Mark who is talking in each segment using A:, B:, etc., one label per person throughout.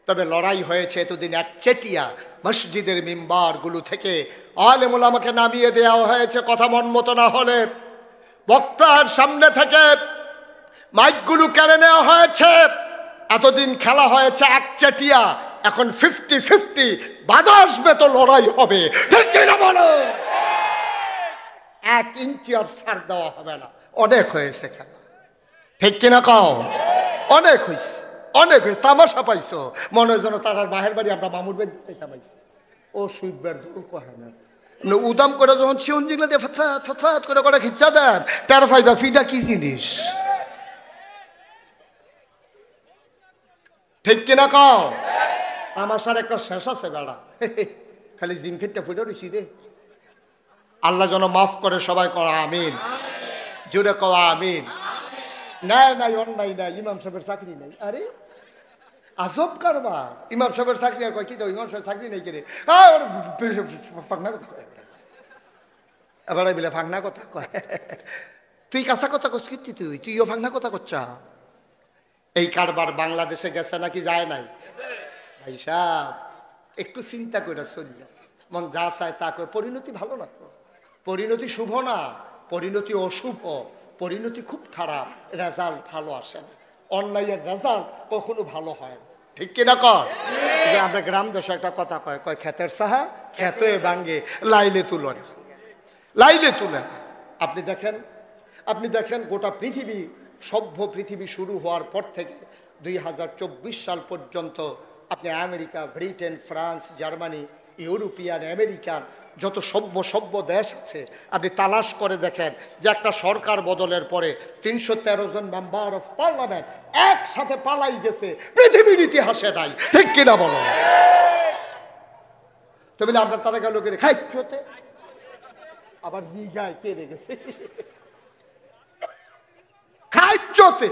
A: তবে লড়াই হয়েছে এতদিন একচেটিয়া। মসজিদের মিম্বারগুলো থেকে আলেম ওলামাকে নামিয়ে দেওয়া হয়েছে, কথা মন মতো না হলে বক্তার সামনে থেকে মাইকগুলো কেড়ে নেওয়া হয়েছে। এতদিন খেলা হয়েছে একচেটিয়া, এখন 50-50 বাধা আসবে তো লড়াই হবে, ঠিক কিনা বলো? 1 ইঞ্চি আর ছাড় দেওয়া হবে না। অনেক হয়েছে খেলা, ঠিক কিনা কও? অনেক হয়েছে, অনেক হয়েছে। তামাশা পাইছো মনে হয় যেন তার বাহের বাড়ি আমরা মামুর বাড়ি তামাইছি। ও সুইবার দোল কহে না উদাম করে যখন চিউন জিগলা দিয়ে ফতফাত ফতফাত করে করে খিচ্ছা দেন, টের পাইবা ফিডা কি জিনিস, ঠিক কিনা কও? তামাশার একটা শেষ আছে বেড়া, খালি জিম খেতে ফুটে রইছি রে। আল্লাহ যেন মাফ করে, সবাই করা আমিন, জোরে কওয়া আমিন। নাই নাই অন্যায় নাই, ইমাম সাহেবের চাকরি নেই। আরে আজব কারবার, ইমাম সাহেবের চাকরি আর কয় কি তো ইমাম সাহেবের চাকরি নেই কিরে, ফাঁকনা কথা কয়, এবার বলে ফাঁকনা কথা কয়। তুই কাঁচা কথা কস কি? তুইও ফাঁকনা কথা করছা। এই কারবার বাংলাদেশে গেছে নাকি যায় নাই? ভাই সাহেব একটু চিন্তা করে চললে, মন যা চায় তা করে। পরিণতি ভালো না তো, পরিণতি শুভ না, পরিণতি অশুভ, পরিণতি খুব খারাপ, রেজাল্ট ভালো আসে না। অন্যায়ের রেজাল্ট কখনো ভালো হয় না, ঠিক কিনা কয়? যে আমরা গ্রাম দেশে একটা কথা কয়, কয় ক্ষেতের সাহা ক্ষেতে ভাঙ্গে, লাইলে তুলো না, লাইলে তুলে না। আপনি দেখেন গোটা পৃথিবী, সভ্য পৃথিবী শুরু হওয়ার পর থেকে 2024 সাল পর্যন্ত আপনি America, Britain, France, Germany, European, American যত সভ্য দেশ আছে, আপনি তালাশ করে দেখেন যে একটা সরকার বদলের পরে 313 জন মেম্বার অফ পার্লামেন্ট একসাথে পালাই গেছে, পৃথিবীর ইতিহাসে নাই, ঠিক কিনা বলো? তো বলে আমরা তারা গেল করে খাইতে আবার জিগায় কে রেগেছে খাইতে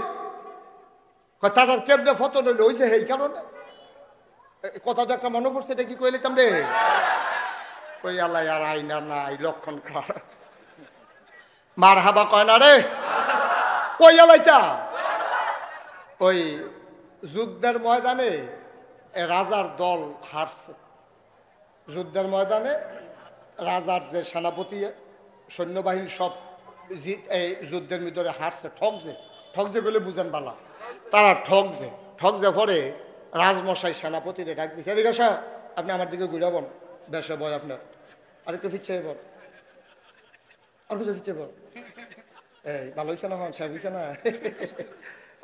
A: তার কেমনে ফতন হইলো হয়েছে এই কারণে। কথা তো একটা মনে পড়ছে, এটা কি কইলে রে? কই আল্লাহ আর আইনা নাই লক্ষণ খারাপ, মার হাবা কয় না রে, কই আলাইটা? ওই যুদ্ধের ময়দানে রাজার দল হারছে, যুদ্ধের ময়দানে রাজার যে সেনাপতি সৈন্যবাহিনী সব এই যুদ্ধের ভিতরে হারছে, ঠকছে বলে বুঝেন বালা, তারা ঠকছে পরে রাজমশাই সেনাপতিরে ডাক দিচ্ছে, এদিকে আসা, আপনি আমার দিকে ঘুরাবন, বেশে বয় আপনার, আরেকটু ফিরছে বল, আর একটু ফিরছে বল, এই ভালো হয়েছে না, সাহেব হয়েছে না,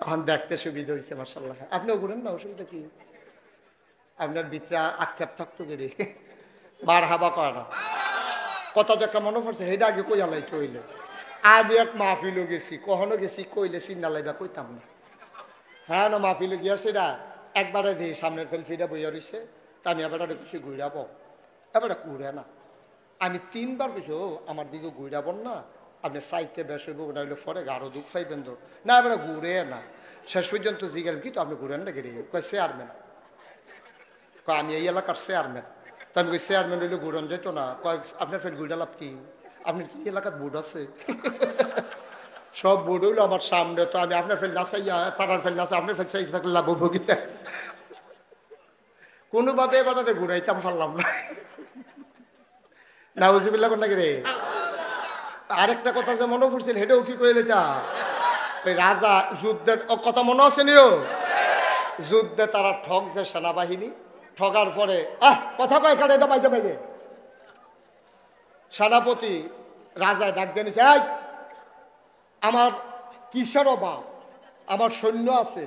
A: এখন দেখতে সুবিধা হয়েছে মার্শাল্লাহ। আপনিও ঘুরেন না, অসুবিধা কি? আপনার ভিতরে আক্ষেপ থাকতো গেলে মার হাবা কয় না। কথা তো একটা মনে পড়ছে, সেইটা আগে কই আলাই কইলে, আমি এক মাহফিলও গেছি, কখনো গেছি কইলে চিন্তা লাইবা কইতাম না। হ্যাঁ না মাহফিলে গিয়া সেটা একবারে দিই সামনের ফেলফিটা বইয়া রয়েছে, তা আমি এবার কিছু ঘুরাবো, এবারে ঘুরে না। আমি 3 বার কিছু আমার দিকে ঘুরাবন না, আপনি সাইতে বেশ হইব, ওটা হইলে পরে আরো দুঃখ পাইবেন তো না, এবারে ঘুরে না। শেষ পর্যন্ত জিজ্ঞেস কি তো আপনি ঘুরেন না গেলে, কয় চেয়ারম্যান, কয় আমি এই এলাকার চেয়ারম্যান। তো আমি কই চেয়ারম্যান হইলে ঘুরন যেত না, কয় আপনার ফের ঘুরা লাভ কি, আপনার কি এলাকার বোর্ড আছে? সব বোর্ড হইলো আমার সামনে, তো আমি আপনার ফেল নাচাইয়া তারার ফেল নাচা, আপনার ফেল চাই থাকলে লাভ ভোগিতে কোনোভাবে এবার ঘুরাইতাম পারলাম না। নাউজুবিল্লাহ কোন নাকি রে। আরেকটা কথা যে মনে পড়ছিল, হেঁটেও কি কইলে তা ওই রাজা যুদ্ধের কথা মনে আছে নিও, যুদ্ধে তারা ঠকছে সেনাবাহিনী, ঠকার পরে কথা কয় কাটে এটা পাইতে পাইবে, সেনাপতি রাজায় ডাক দিয়ে নিছে, এই আমার কিসের অভাব, আমার সৈন্য আছে,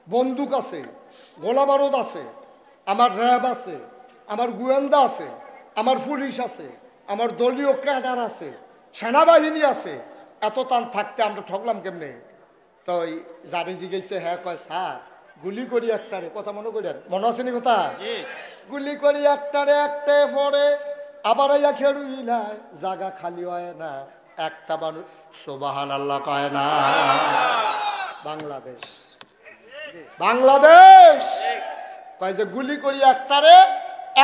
A: বন্দুক আছে, গোলা বারুদ আছে, আমার র্যাব আছে, আমার গোয়েন্দা আছে, আমার পুলিশ আছে, আমার দলীয় ক্যাডার আছে, সেনাবাহিনী আছে, এত টান থাকতে আমরা ঠকলাম কেমনে? তো ওই যারে জিজ্ঞেসে, হ্যাঁ কয় স্যার গুলি করি একটারে, কথা মনে করেন, মনে আছে নি কথা, গুলি করি একটারে, একটাই পরে আবার আইয়া খেরুই না, জায়গা খালি হয় না, একটা মানুষ সুবহানাল্লাহ কয় না। বাংলাদেশ কয় যে গুলি করি একটারে,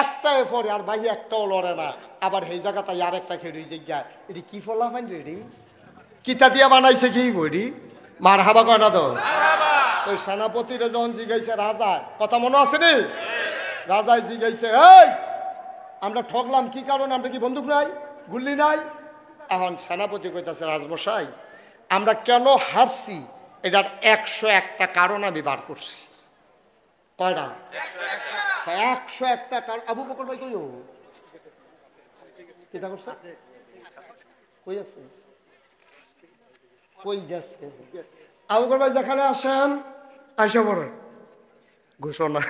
A: একটাই পরে আর ভাই একটাও লড়ে না, আবার সেই জায়গাটা আর একটা খেরুই জায়গা, এটি কি ফলাফাইন রেডি, কিতা দিয়া বানাইছে কি বডি, মার হাবা কয় না তো, ওই সেনাপতিরা যখন জিগাইছে রাজা, কথা মনে আছে নি? রাজায় জিগাইছে, এই আমরা ঠকলাম কি কারণে, আমরা কি বন্দুক নাই, গুল্লি নাই? এখন সেনাপতি কইতাছে, রাজমশাই আমরা কেন হারছি এটার 101টা কারণ আমি বার করছি। কয়টা? 101টা কারণ। আবু বকর ভাই কইও কিটা করছে, কই আছে, কই গেছে? আবু বকর ভাই যেখানে আসেন আইসা পড়েন। ঘোষণা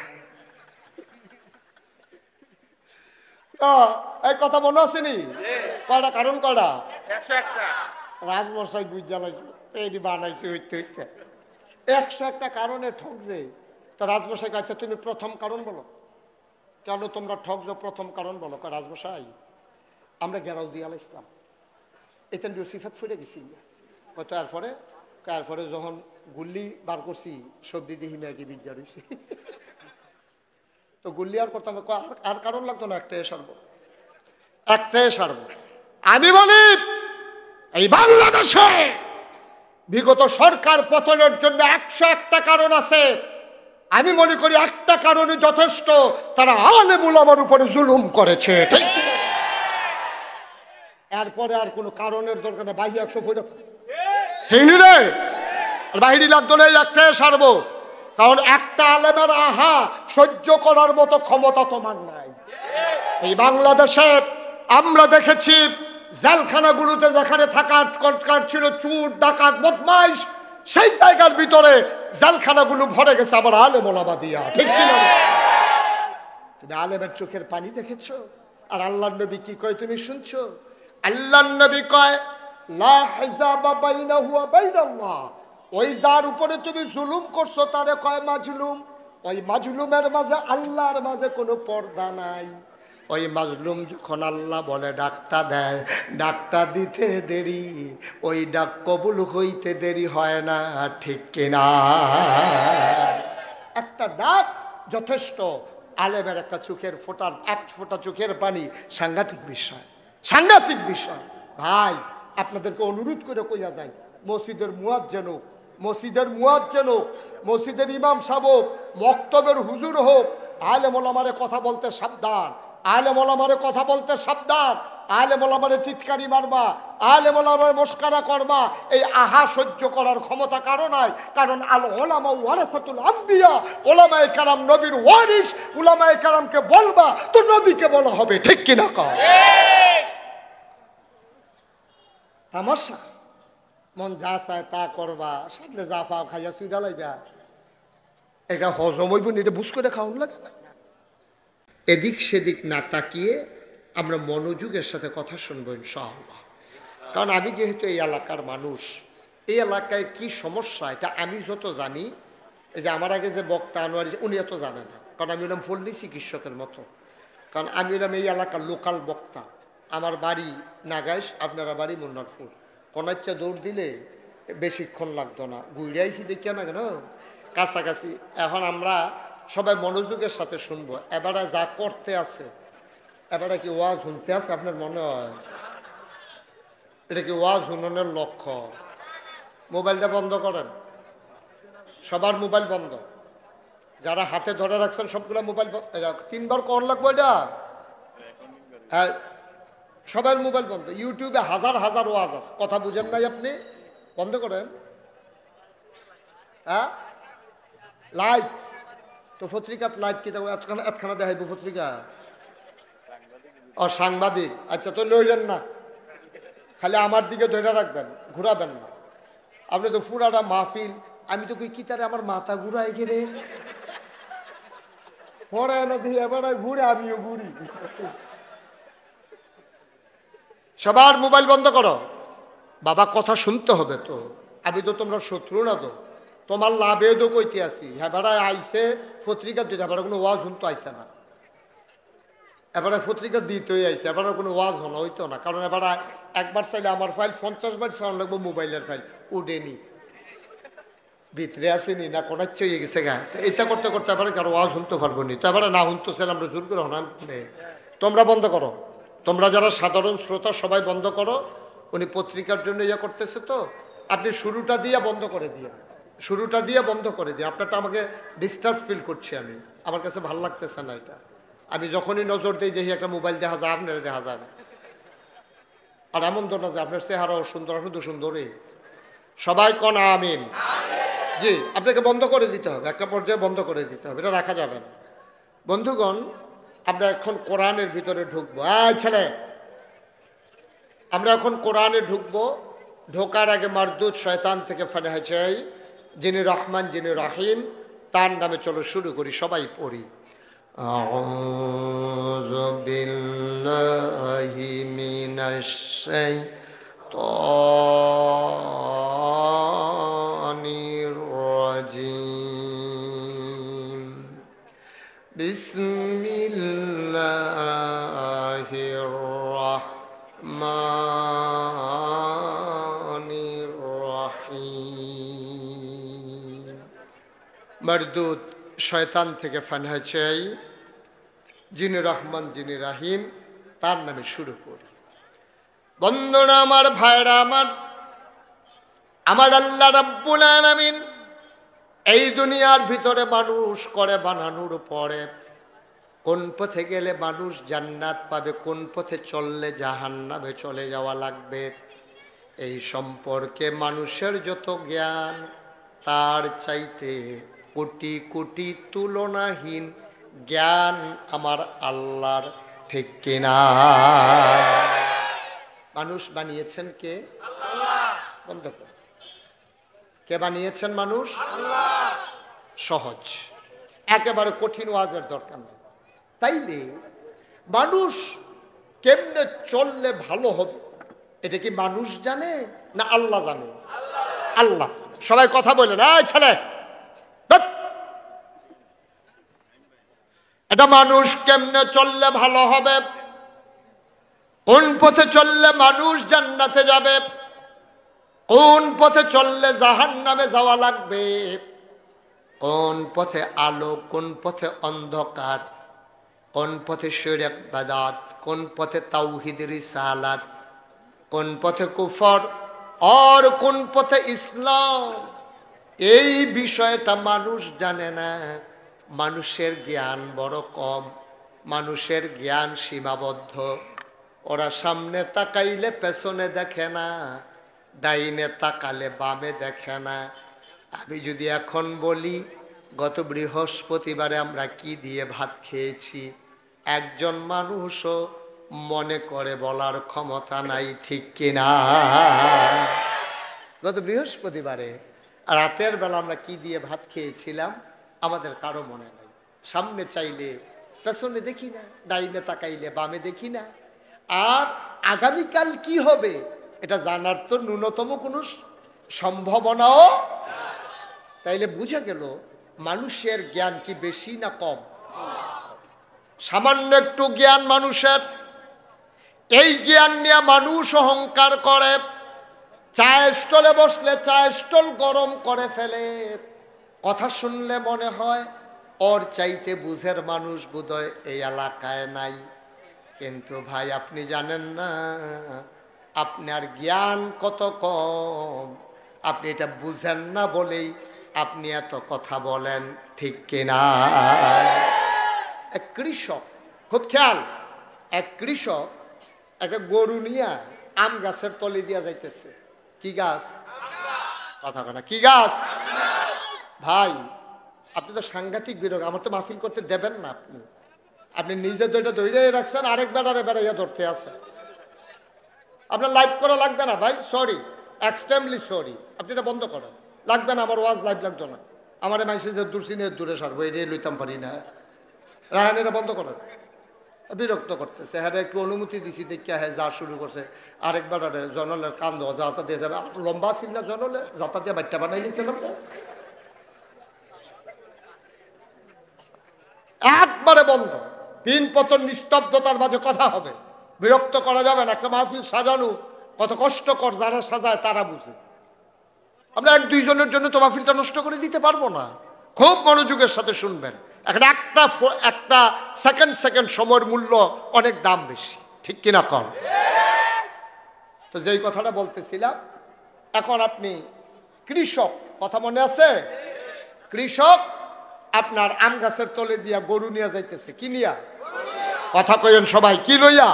A: এই কথা মনে আছে নি? কয়টা কারণ? কয়টা? রাজমশাই বুঝ জ্বালাইছে, এই বানাইছে হইতে হইতে 101টা কারণে ঠকছে। তো রাজমশাই কাছে, তুমি প্রথম কারণ বলো, কেন তোমরা ঠকছো, প্রথম কারণ বলো। রাজমশাই আমরা গেরাও দিয়ে আলাইছিলাম, এটা সিফাত ফুটে গেছি। হয়তো এরপরে যখন গুল্লি বার করছি সবজি দিয়ে হিমাকি বিজ্ঞা রয়েছে, তো গুল্লি আর করতাম আর কারণ লাগতো না, একটাই সারবো, একটাই সারবো। আমি বলি এই বাংলাদেশে বিগত সরকার পতনের জন্য 101টা কারণ আছে। আমি মনে করি একটা কারণে যথেষ্ট, তারা আলেম উলামার উপরে জুলুম করেছে, ঠিক? এরপরে আর কোনো কারণের দরকার না, বাহি 100 ফুট ঠিক নি রে, বাহিনী লাগতো না, একটাই সারবো। কারণ একটা আলেমের আহা সহ্য করার মতো ক্ষমতা তোমার নাই। এই বাংলাদেশে আমরা দেখেছি জেলখানাগুলোতে যেখানে থাকার কটকার ছিল চুর ডাকাত বদমাইশ, সেই জায়গার ভিতরে জেলখানাগুলো ভরে গেছে আবার আলেম ওলামা দিয়া, ঠিক কিনা? তুমি আলেমের চোখের পানি দেখেছো? আর আল্লাহর নবী কি কয় তুমি শুনছো? আল্লাহর নবী কয় লা হিজাবা বাইনাহু ওয়া বাইনাল্লাহ, ওই যার উপরে তুমি জুলুম করছো তারে কয় মাজলুম। ওই মাজলুমের মাঝে আল্লাহর মাঝে কোনো পর্দা নাই। ওই মাজলুম যখন আল্লাহ বলে ডাকটা দেয়, ডাকটা দিতে দেরি, ওই ডাক কবুল হইতে দেরি হয় না, ঠিক কিনা? একটা ডাক যথেষ্ট। আলেমের একটা চোখের ফোঁটার, এক ফোঁটা চোখের পানি সাংঘাতিক বিষয়, সাংঘাতিক বিষয়। ভাই আপনাদেরকে অনুরোধ করে কইয়া যায়, মসজিদের মুয়াজ্জিন হোক, মসজিদের মুয়াজ্জিন হোক, মসজিদের ইমাম সাহেব হোক, মক্তবের হুজুর হোক, আলেম ওলামারে কথা বলতে সাবধান, আলেম ওলামারে কথা বলতে সাবধান। আলেম ওলামারে টিটকারি মারবা, আলেম ওলামারে মস্কারা করবা, এই আহা সহ্য করার ক্ষমতা কারো নাই। কারণ আল ওলামা ওয়ারাসাতুল আম্বিয়া, ওলামায়ে কেরাম নবীর ওয়ারিস। উলামায়ে কেরামকে বলবা তো নবীকে বলা হবে, ঠিক কিনা কও? তামাশা মন যা চায় তা করবা, সামনে যা পাও খাইয়া চুইরা লাইবা, এটা হজম হইব না, এটা বুঝ করে খাওয়ান লাগে না। এদিক সেদিক না তাকিয়ে আমরা মনোযোগের সাথে কথা শুনবো ইনশাআল্লাহ। কারণ আমি যেহেতু এই এলাকার মানুষ, এই এলাকায় কি সমস্যা এটা আমি যত জানি, এই যে আমার আগে যে বক্তা আনোয়ারি উনি এত জানে না, কারণ আমি হলাম ফল্লি চিকিৎসকের মতো। কারণ আমি হলাম এই এলাকার লোকাল বক্তা। আমার বাড়ি নাগাইশ, আপনারা বাড়ি মুন্নারপুর। কোনাচ্চা দৌড় দিলে বেশিক্ষণ লাগতো না, ঘুরিয়াইছি দেখিয়া না কেন কাছাকাছি। এখন আমরা সবাই মনোযোগের সাথে শুনবো। এবারে যা করতে আছে, এবারে কি ওয়াজ শুনতে আছে আপনার মনে হয়? এটা কি ওয়াজ শুনানোর লক্ষ্য? মোবাইলটা বন্ধ করেন, সবার মোবাইল বন্ধ। যারা হাতে ধরে রাখছেন সবগুলা মোবাইল 3বার কর লাগবো এটা। হ্যাঁ, সবার মোবাইল বন্ধ। ইউটিউবে হাজার হাজার ওয়াজ আছে, কথা বুঝেন নাই আপনি? বন্ধ করেন। হ্যাঁ, লাইভ তো পত্রিকাত লাইভ কি এতখানা দেখাইব পত্রিকা? ও সাংবাদিক, আচ্ছা তো লইলেন না, খালি আমার দিকে ধরে রাখবেন, ঘুরাবেন না। আপনি তো পুরাটা মাহফিল, আমি তো কি তারে আমার মাথা ঘুরাই গেলে পরে না দিয়ে এবার ঘুরে আমিও ঘুরি। সবার মোবাইল বন্ধ করো। বাবা কথা শুনতে হবে তো, আমি তো তোমরা শত্রু না, তো তোমার লাভে তো কইতে আছি। হ্যাঁ বেড়ায় আইসে পত্রিকা দিতে, এবার কোনো ওয়াজ শুনতে আইসে না, এবারে পত্রিকা দিতেই আইসে, এবার কোনো ওয়াজ হলো হইতো না। কারণ এবার একবার চাইলে আমার ফাইল 50 বার চালান লাগবো, মোবাইলের ফাইল উঠেনি, ভিতরে আসেনি না, কোনাচ্ছ হয়ে গেছে গা। এটা করতে করতে এবারে কারো ওয়াজ শুনতে পারবো নি, তো এবারে না শুনতে চাইলে আমরা জোর করে হলাম। তোমরা বন্ধ করো, তোমরা যারা সাধারণ শ্রোতা সবাই বন্ধ করো। উনি পত্রিকার জন্য ইয়ে করতেছে, তো আপনি শুরুটা দিয়ে বন্ধ করে দিয়ে, শুরুটা দিয়ে বন্ধ করে দিই। আপনারটা আমাকে ডিস্টার্ব ফিল করছি আমি, আমার কাছে ভালো লাগতেছে না এটা। আমি যখনই নজর দিই দেখি একটা মোবাইল দেখা যায়, আপনারা দেখা যায় না। আর এমন তো না যে আপনার চেহারাও সুন্দর, আপনি তো সুন্দরই। সবাই কোন আমিন। জি, আপনাকে বন্ধ করে দিতে হবে, একটা পর্যায়ে বন্ধ করে দিতে হবে, এটা রাখা যাবে না। বন্ধুগণ, আমরা এখন কোরআনের ভিতরে ঢুকবো। ছেলে, আমরা এখন কোরআনে ঢুকবো। ঢোকার আগে মারদুদ শয়তান থেকে ফানাহ চাই, যিনি রহমান যিনি রহিম, তার নামে চলো শুরু করি, সবাই পড়ি। আউযু বিল্লাহি মিনাশ শাইতানির রাজিম। বিসমিল্লাহির রাহমানির রাহিম। মারদুদ শয়তান থেকে ফানাহ চাই, যিনি রহমান যিনি রাহিম, তার নামে শুরু করি। বন্ধুরা আমার, ভাইরা আমার, আমার আল্লাহ রাব্বুল আলামিন এই দুনিয়ার ভিতরে মানুষ করে বানানোর পরে কোন পথে গেলে মানুষ জান্নাত পাবে, কোন পথে চললে জাহান্নামে চলে যাওয়া লাগবে, এই সম্পর্কে মানুষের যত জ্ঞান, তার চাইতে কোটি কোটি তুলনাহীন জ্ঞান আমার আল্লাহর, ঠিক কিনা? মানুষ বানিয়েছেন কে? আল্লাহ। বন্ধ কর। কে বানিয়েছেন মানুষ? আল্লাহ। সহজ, একেবারে কঠিন ওয়াজের দরকার নেই। তাইলে মানুষ কেমনে চললে ভালো হবে, এটা কি মানুষ জানে না আল্লাহ জানে? আল্লাহ জানে। সবাই কথা বলে না ছেলে, এটা মানুষ কেমনে চললে ভালো হবে, কোন পথে চললে মানুষ জান্নাতে যাবে, কোন পথে চললে জাহান্নামে যাওয়া লাগবে, কোন পথে আলো, কোন পথে অন্ধকার, কোন পথে শিরক বিদআত, কোন পথে তাওহীদ রিসালাত, কোন পথে কুফর আর কোন পথে ইসলাম, এই বিষয়টা মানুষ জানে না। মানুষের জ্ঞান বড় কম, মানুষের জ্ঞান সীমাবদ্ধ। ওরা সামনে তাকাইলে পেছনে দেখে না, ডাইনে তাকালে বামে দেখে না। আমি যদি এখন বলি গত বৃহস্পতিবারে আমরা কি দিয়ে ভাত খেয়েছি, একজন মানুষও মনে করে বলার ক্ষমতা নাই, ঠিক কিনা? গত বৃহস্পতিবারে রাতের বেলা আমরা কি দিয়ে ভাত খেয়েছিলাম আমাদের কারো মনে নাই। সামনে চাইলে পেছনে দেখি না, ডাইনে তাকাইলে বামে দেখি না। আর আগামীকাল কি হবে এটা জানার তো ন্যূনতম কোনো সম্ভাবনাও। তাইলে বুঝা গেল মানুষের জ্ঞান কি বেশি না কম? সামান্য একটু জ্ঞান মানুষের, এই জ্ঞান নিয়ে মানুষ অহংকার করে। চায়ের স্টলে বসলে চায়ের স্টল গরম করে ফেলে। কথা শুনলে মনে হয় ওর চাইতে বুঝের মানুষ বোধহয় এই এলাকায় নাই। কিন্তু ভাই আপনি জানেন না আপনার জ্ঞান কত কম, আপনি এটা বুঝেন না বলেই আপনি এত কথা বলেন, ঠিক কিনা? এক কৃষক, খুব খেয়াল, এক কৃষক একটা গরু নিয়ে আম গাছের তলে দিয়া যাইতেছে। কি গাছ? কথা কথা, কি গাছ? ভাই আপনি তো সাংঘাতিক বিরোধ, আমার তো মাহফিল করতে দেবেন না। আপনি নিজে দুইটা ধরে রাখছেন, আরেক বেড়ারে বেড়াইয়া ধরতে আছে। আপনার লাইভ করা লাগবে না ভাই, সরি, এক্সট্রিমলি সরি। আপনি এটা বন্ধ করেন, লাগবে না। আমার ওয়াজ লাইভ লাগতো না। আমার মানুষের যে দূর চিনে দূরে সারবো, এটাই লইতাম পারি না। রাহান এটা বন্ধ করেন, বিরক্ত করতেছে। হ্যাঁ একটু অনুমতি দিছি দেখে হ্যাঁ যা শুরু করছে। আরেকবার জনলের কান দেওয়া যাতা দিয়ে যাবে। লম্বা ছিল না জনলে, যাতা দিয়ে বাচ্চা বানাই নিয়েছিলাম একবারে বন্ধ। পিন পতন নিস্তব্ধতার মাঝে কথা হবে, বিরক্ত করা যাবে না। একটা মাহফিল সাজানো কত কষ্টকর, যারা সাজায় তারা বুঝে। আমরা এক দুইজনের জন্য তো মাহফিলটা নষ্ট করে দিতে পারবো না। খুব মনোযোগের সাথে শুনবেন। এখন একটা সেকেন্ড সময়ের মূল্য অনেক দাম বেশি, ঠিক কিনা কম? তো যেই কথাটা বলতেছিলাম, এখন আপনি কৃষক, কথা মনে আছে? কৃষক আপনার আম গাছের তলে দিয়া গরু নিয়ে যাইতেছে। কি নিয়া? কথা কইেন সবাই, কি লইয়া?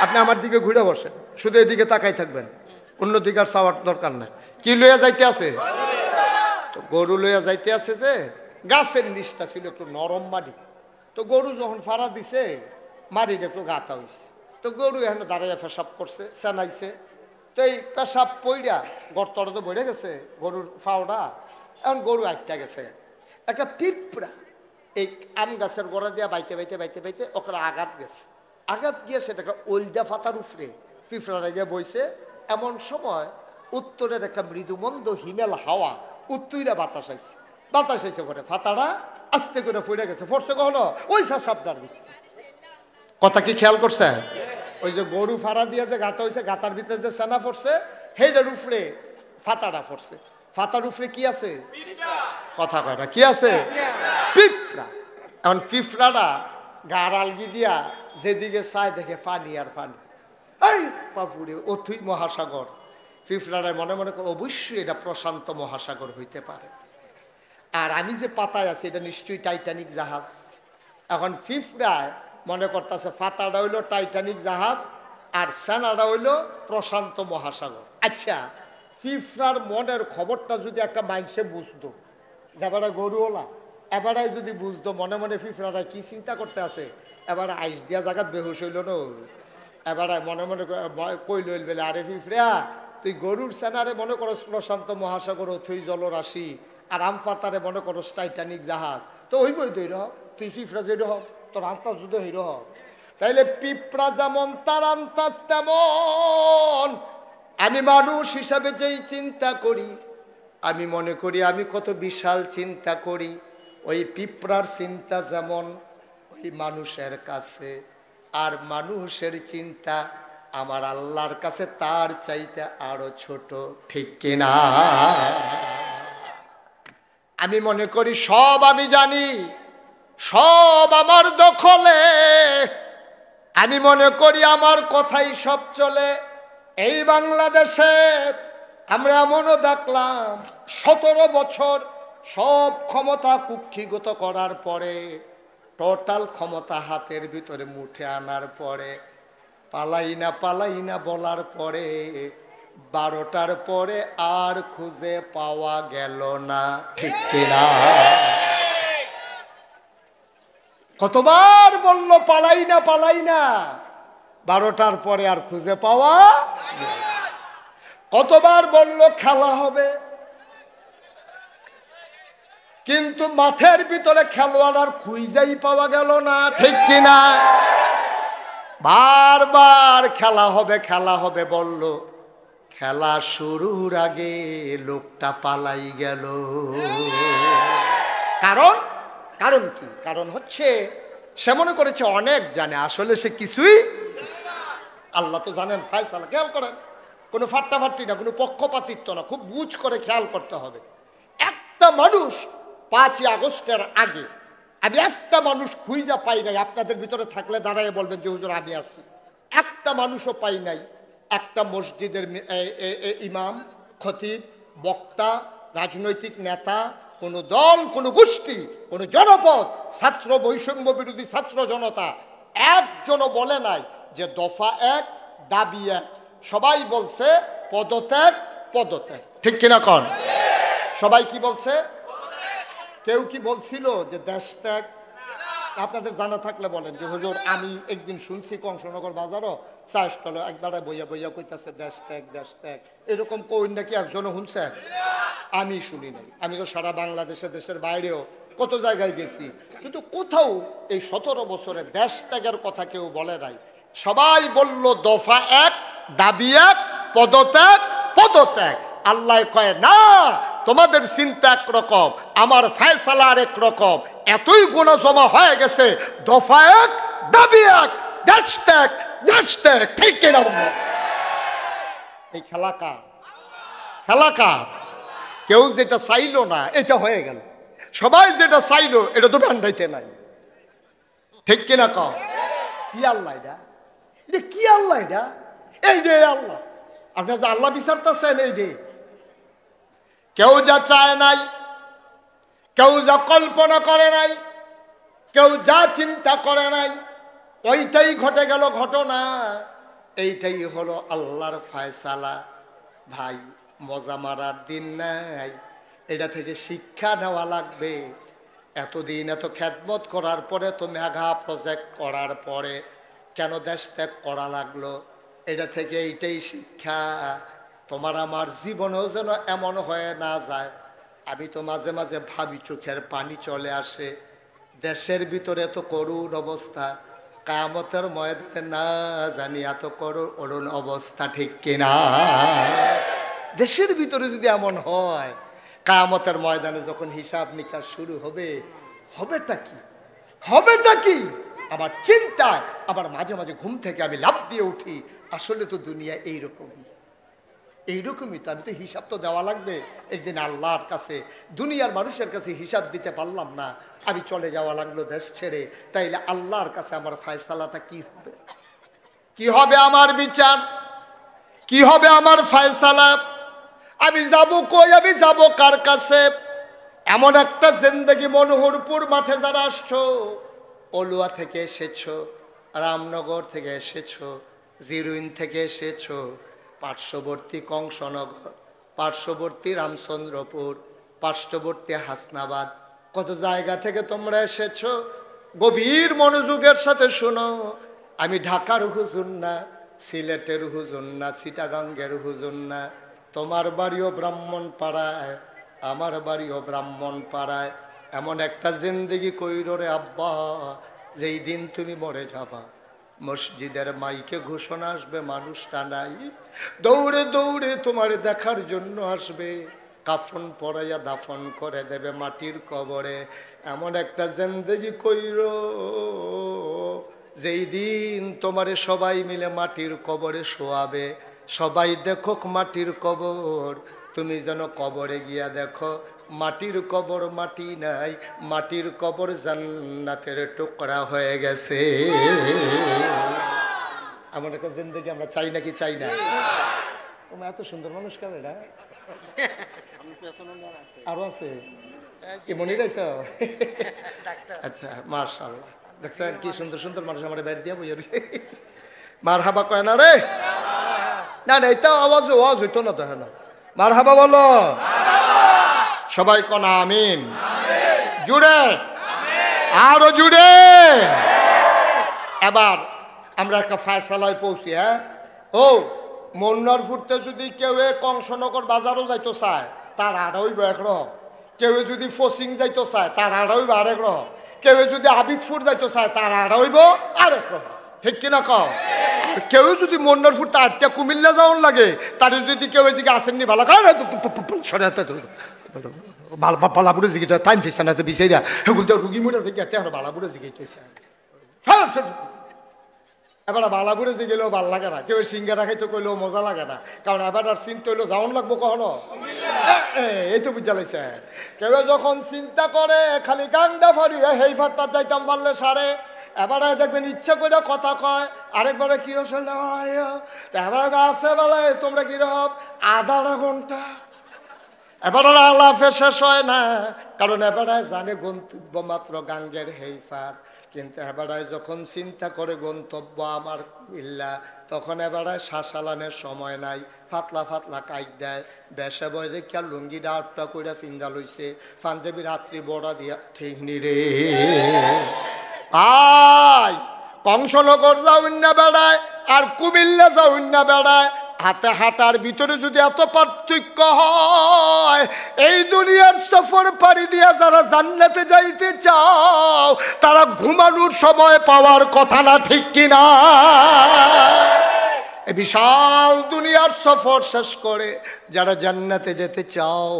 A: আপনি আমার দিকে ঘুরে বসেন, শুধু এদিকে তাকাই থাকবেন, অন্যদিকে আর চাওয়ার দরকার নাই। কি লইয়া যাইতে আছে? তো গরু লইয়া যাইতে আছে যে গাছের নিচটা ছিল একটু নরম মাটি। তো গরু যখন ফাড়া দিছে মাটির একটু গাঁথা হইছে। তো গরু এখন দাঁড়াইয়া পেশাব করছে, চেনাইছে। তো এই পেশাব পইড়া গর্তটা তো বেড়ে গেছে গরুর ফাওড়া, এখন গরু আটটা গেছে। একটা পিঁপড়া এই আম গাছের গোড়া দিয়া বাইতে বাইতে বাইতে বাইতে ওখানে আঘাত গেছে। আঘাত গিয়ে সেটাকে ওলদা ফাতার উফরে পিঁপড়াটা গিয়ে বইছে। এমন সময় উত্তরের একটা মৃদুমন্দ হিমেল হাওয়া উত্তইরা বাতাস আইছে। বাতাস আইছে করে ফাতাটা আস্তে করে পড়ে গেছে। ফোরছে কখনো ওই পেশাবটার ভিতরে। কথা কি খেয়াল করছে? ওই যে গরু ফাড়া দিয়ে যে গাঁথা হয়েছে, গাঁথার ভিতরে যে সেনা পড়ছে সেইটার উফরে ফাতাটা পড়ছে। ফাতার উফরে কি আছে? কথা কয়টা কি আছে? পিঁপড়া। এখন পিঁপড়াটা গার আলগি দিয়া যেদিকে চায় দেখে পানি আর পানি। এই বাপুরে, অথই মহাসাগর। পিঁপড়াটায় মনে মনে করে অবশ্যই এটা প্রশান্ত মহাসাগর হইতে পারে। আর আমি যে পাতায় আছি এটা নিশ্চয়ই টাইটানিক জাহাজ। এখন পিঁপড়ায় মনে করতেছে ফাতাটা হইলো টাইটানিক জাহাজ আর সেনাটা হইলো প্রশান্ত মহাসাগর। আচ্ছা, পিঁপড়ার মনের খবরটা যদি একটা মানুষে বুঝতো, এবারে গরুওলা এবারে যদি বুঝতো মনে মনে পিঁপড়াটা কি চিন্তা করতে আছে, এবারে আইস দিয়া জায়গাত বেহুশ হইল না, এবারে মনে মনে কইল বেলে, আরে পিঁপড়া তুই গরুর সেনারে মনে করস প্রশান্ত মহাসাগর অথই জলরাশি, আর আম পাতারে মনে করস টাইটানিক জাহাজ, তো ওই বই তৈরি হোক, তুই পিঁপড়া যেটা হোক তোর আন্তাজ যদি হইল হোক। তাইলে পিঁপড়া যেমন তার আন্তাজ তেমন আমি মানুষ হিসাবে যেই চিন্তা করি, আমি মনে করি আমি কত বিশাল চিন্তা করি। ওই পিঁপড়ার চিন্তা যেমন ওই মানুষের কাছে, আর মানুষের চিন্তা আমার আল্লাহর কাছে তার চাইতে আরো ছোট। ঠিক কিনা? আমি মনে করি সব আমি জানি, সব আমার দখলে, আমি মনে করি আমার কথাই সব চলে। এই বাংলাদেশে আমরা এমনও দেখলাম 17 বছর সব ক্ষমতা কুক্ষিগত করার পরে, টোটাল ক্ষমতা হাতের ভিতরে মুঠে আনার পরে, পালাই না বলার পরে 12টার পরে আর খুঁজে পাওয়া গেল না। ঠিক কিনা? কতবার বলল পালাই না, 12টার পরে আর খুঁজে পাওয়া। কতবার বলল খেলা হবে, কিন্তু মাঠের ভিতরে খেলোয়াড় আর খুঁজেই পাওয়া গেল না। ঠিক কিনা? বারবার খেলা হবে বলল, খেলা শুরুর আগে লোকটা পালাই গেল। কারণ কি? কারণ হচ্ছে সে মনে করেছে অনেক জানে, আসলে সে কিছুই। আল্লাহ তো জানেন ফায়সালা। খেয়াল করেন, কোনো ফাট্টাফাট্টি না, কোনো পক্ষপাতিত্ব না, খুব বুঝ করে খেয়াল করতে হবে। একটা মানুষ 5ই আগস্টের আগে আমি একটা মানুষ খুঁজা পাই নাই, আপনাদের ভিতরে থাকলে দাঁড়ায় বলবেন যে হুজুর আমি আছি। একটা মানুষও পাই নাই। একটা মসজিদের ইমাম, খতিব, বক্তা, রাজনৈতিক নেতা, কোনো দল, কোনো গোষ্ঠী, কোনো জনপদ, ছাত্র বৈষম্য বিরোধী ছাত্র জনতা একজনও বলে নাই যে দফা 1 দাবি 1। সবাই বলছে পদত্যাগ। ঠিক কিনা কন? সবাই কি বলছে? কেউ কি বলছিল যে দেশ ত্যাগ? আপনাদের জানা থাকলে বলেন যে হুজুর আমি একদিন শুনছি কংসনগর বাজারও চা স্টলে একবারে বইয়া কইতাছে দেশ ত্যাগ। এরকম কই নাকি একজনও শুনছেন? আমি শুনি নাই। আমি তো সারা বাংলাদেশে, দেশের বাইরেও কত জায়গায় গেছি, কিন্তু কোথাও এই 17 বছরে দেশ ত্যাগের কথা কেউ বলে নাই। সবাই বলল দফা 1 দাবি 1 পদত্যাগ। আল্লাহ কয় না, তোমাদের চিন্তা একরকম, আমার ফায়সালা আরেক রকম। এতই গুনাহ জমা হয়ে গেছে, দফা 1 দাবি 1 দেশ ত্যাগ। ঠিক কিনা? এই খেলা কার? কেউ যেটা চাইলো না এটা হয়ে গেল, সবাই যেটা চাইলো এটা তো ভান্ডাইতে নাই। ঠিক কিনা কম? কি আল্লাহ এটা? কি আল্লাহ এটা? এই রে আল্লাহ, আপনার যে আল্লাহ বিচারতেছেন এই রে। কেউ যা চায় নাই, কেউ যা কল্পনা করে নাই, কেউ যা চিন্তা করে নাই, ওইটাই ঘটে গেল ঘটনা। এইটাই হলো আল্লাহর ফয়সালা। ভাই, মজা মারার দিন নাই, এটা থেকে শিক্ষা নেওয়া লাগবে। এতদিন এত খেদমত করার পরে, তো মেঘা প্রজেক্ট করার পরে কেন দেশ ত্যাগ করা লাগলো? এটা থেকে এইটাই শিক্ষা, তোমার আমার জীবনেও যেন এমন হয়ে না যায়। আমি তো মাঝে মাঝে ভাবি, চোখের পানি চলে আসে। দেশের ভিতরে এত করুণ অবস্থা, কিয়ামতের ময়দানে না জানি এত করুণ অবস্থা, ঠিক কিনা? দেশের ভিতরে যদি এমন হয়, কিয়ামতের ময়দানে যখন হিসাব নিকাশ শুরু হবে, হবেটা কি? হবেটা কি? আমার চিন্তায় আবার মাঝে মাঝে ঘুম থেকে আমি লাফ দিয়ে উঠি, আসলে তো দুনিয়া এইরকমই তো। আমি তো হিসাব তো দেওয়া লাগবে একদিন আল্লাহর কাছে। দুনিয়ার মানুষের কাছে হিসাব দিতে পারলাম না, আমি চলে যাওয়া লাগলো দেশ ছেড়ে। তাইলে আল্লাহর কাছে আমার ফয়সালাটা কি হবে? কি হবে আমার বিচার? কি হবে আমার ফয়সালা? আমি যাব কই? আমি যাব কার কাছে? এমন একটা জিন্দেগি, মনোহরপুর মাঠে যারা আসছো, অলুয়া থেকে এসেছো, রামনগর থেকে এসেছো, জিরুইন থেকে এসেছো, পার্শ্ববর্তী কংসনগর, পার্শ্ববর্তী রামচন্দ্রপুর, পার্শ্ববর্তী হাসনাবাদ, কত জায়গা থেকে তোমরা এসেছো, গভীর মনোযোগের সাথে শোনো। আমি ঢাকার হুজুর না, সিলেটের হুজুর না, চিটাগাঙ্গের হুজুর না। তোমার বাড়িও ব্রাহ্মণ পাড়ায়, আমার বাড়িও ব্রাহ্মণ পাড়ায়। এমন একটা জিন্দেগি কইরো রে আব্বা, যেই দিন তুমি মরে যাবা, মসজিদের মাইকে ঘোষণা আসবে, মানুষটা নাই, দৌড়ে দৌড়ে তোমার দেখার জন্য আসবে, কাফন পরাইয়া দাফন করে দেবে মাটির কবরে। এমন একটা জিন্দেগি কইরো, যেই দিন তোমারে সবাই মিলে মাটির কবরে শোয়াবে, সবাই দেখুক মাটির কবর, তুমি যেন কবরে গিয়া দেখো মাটির কবর মাটি নাই, মাটির কবর জান্নাতের টুকরা হয়ে গেছে। এমন একটা জিন্দেগি আমরা চাই নাকি চাই না? তোমার এত সুন্দর মানুষ কাবে না? আরো আছে কি মনে রাখছ? আচ্ছা, মাশাআল্লাহ। দেখছেন কি সুন্দর সুন্দর মানুষ আমার ব্যাট দিয়া বইয়া মারহাবা কয় না রে? না না, এটা আওয়াজ হইতো না, দেখে না। মারহাবা বলো সবাই, কোন আমিন। জুড়ে, আরো জুড়ে। এবার আমরা একটা ফয়সালায় পৌঁছি। হ্যাঁ, ও মন্নারপুরতে যদি কেউ কংসনগর বাজারও যাইতো চায়, তার আড়া হইব একরকম। কেউ যদি ফসিং যাইতো চায়, তার আড়া হইব আরেক রকম। কেউ যদি আবিদপুর যাইতো চায়, তার আড়া হইব আরেক রকম, ঠিক কিনা কও? আর কেউ যদি মন্নারপুর তারটা কুমিল্লা যাওয়ার লাগে, তার যদি কেউ এদিকে আসেননি ভালো খায় বালাপুরে জিগে টাইম ফিস না বিচাইরা হেগুলো তো রুগী মুড়ে জিগে বালাপুরে জিগাইতেছে। এবার বালাপুরে জিগেলেও ভাল লাগে না, কেউ সিঙ্গারা খাইতে কইলেও মজা লাগে না, কারণ এবার আর চিন্তা হইলেও যাওয়ান লাগবো কখনো। এই তো বুঝা লাইছে। কেউ যখন চিন্তা করে খালি গাংডা ফাড়ি হেই ফাটটা যাইতাম পারলে সারে, এবারে দেখবেন ইচ্ছা করে কথা কয়, আরেকবারে কি হচ্ছে এবার আছে বেলা তোমরা কিরকম আধা ঘন্টা। এবার আলাপে শেষ হয় না, কারণ এবারে জানে গন্তব্য মাত্র গাঙ্গের হেইফার। কিন্তু এবারে যখন চিন্তা করে গন্তব্য আমার কুমিল্লা, তখন এবারে শাসালানের সময় নাই, ফাতলা ফাতলা কাইক দেয়, বেসে বয় দেখিয়া লুঙ্গি ডাটটা করে ফিন্দা লইছে, পাঞ্জাবি রাত্রি বড়া দিয়া ঠিক নি রে। আয় কংসনগর যাউন না বেড়ায় আর কুমিল্লা যাউন না বেড়ায়, হাতে হাঁটার ভিতরে যদি এত পার্থক্য হয়, এই দুনিয়ার সফর পাড়ি দিয়া যারা জান্নাতে যাইতে চাও, তারা ঘুমানোর সময় পাওয়ার কথা না, ঠিক কিনা? এই বিশাল দুনিয়ার সফর শেষ করে যারা জান্নাতে যেতে চাও,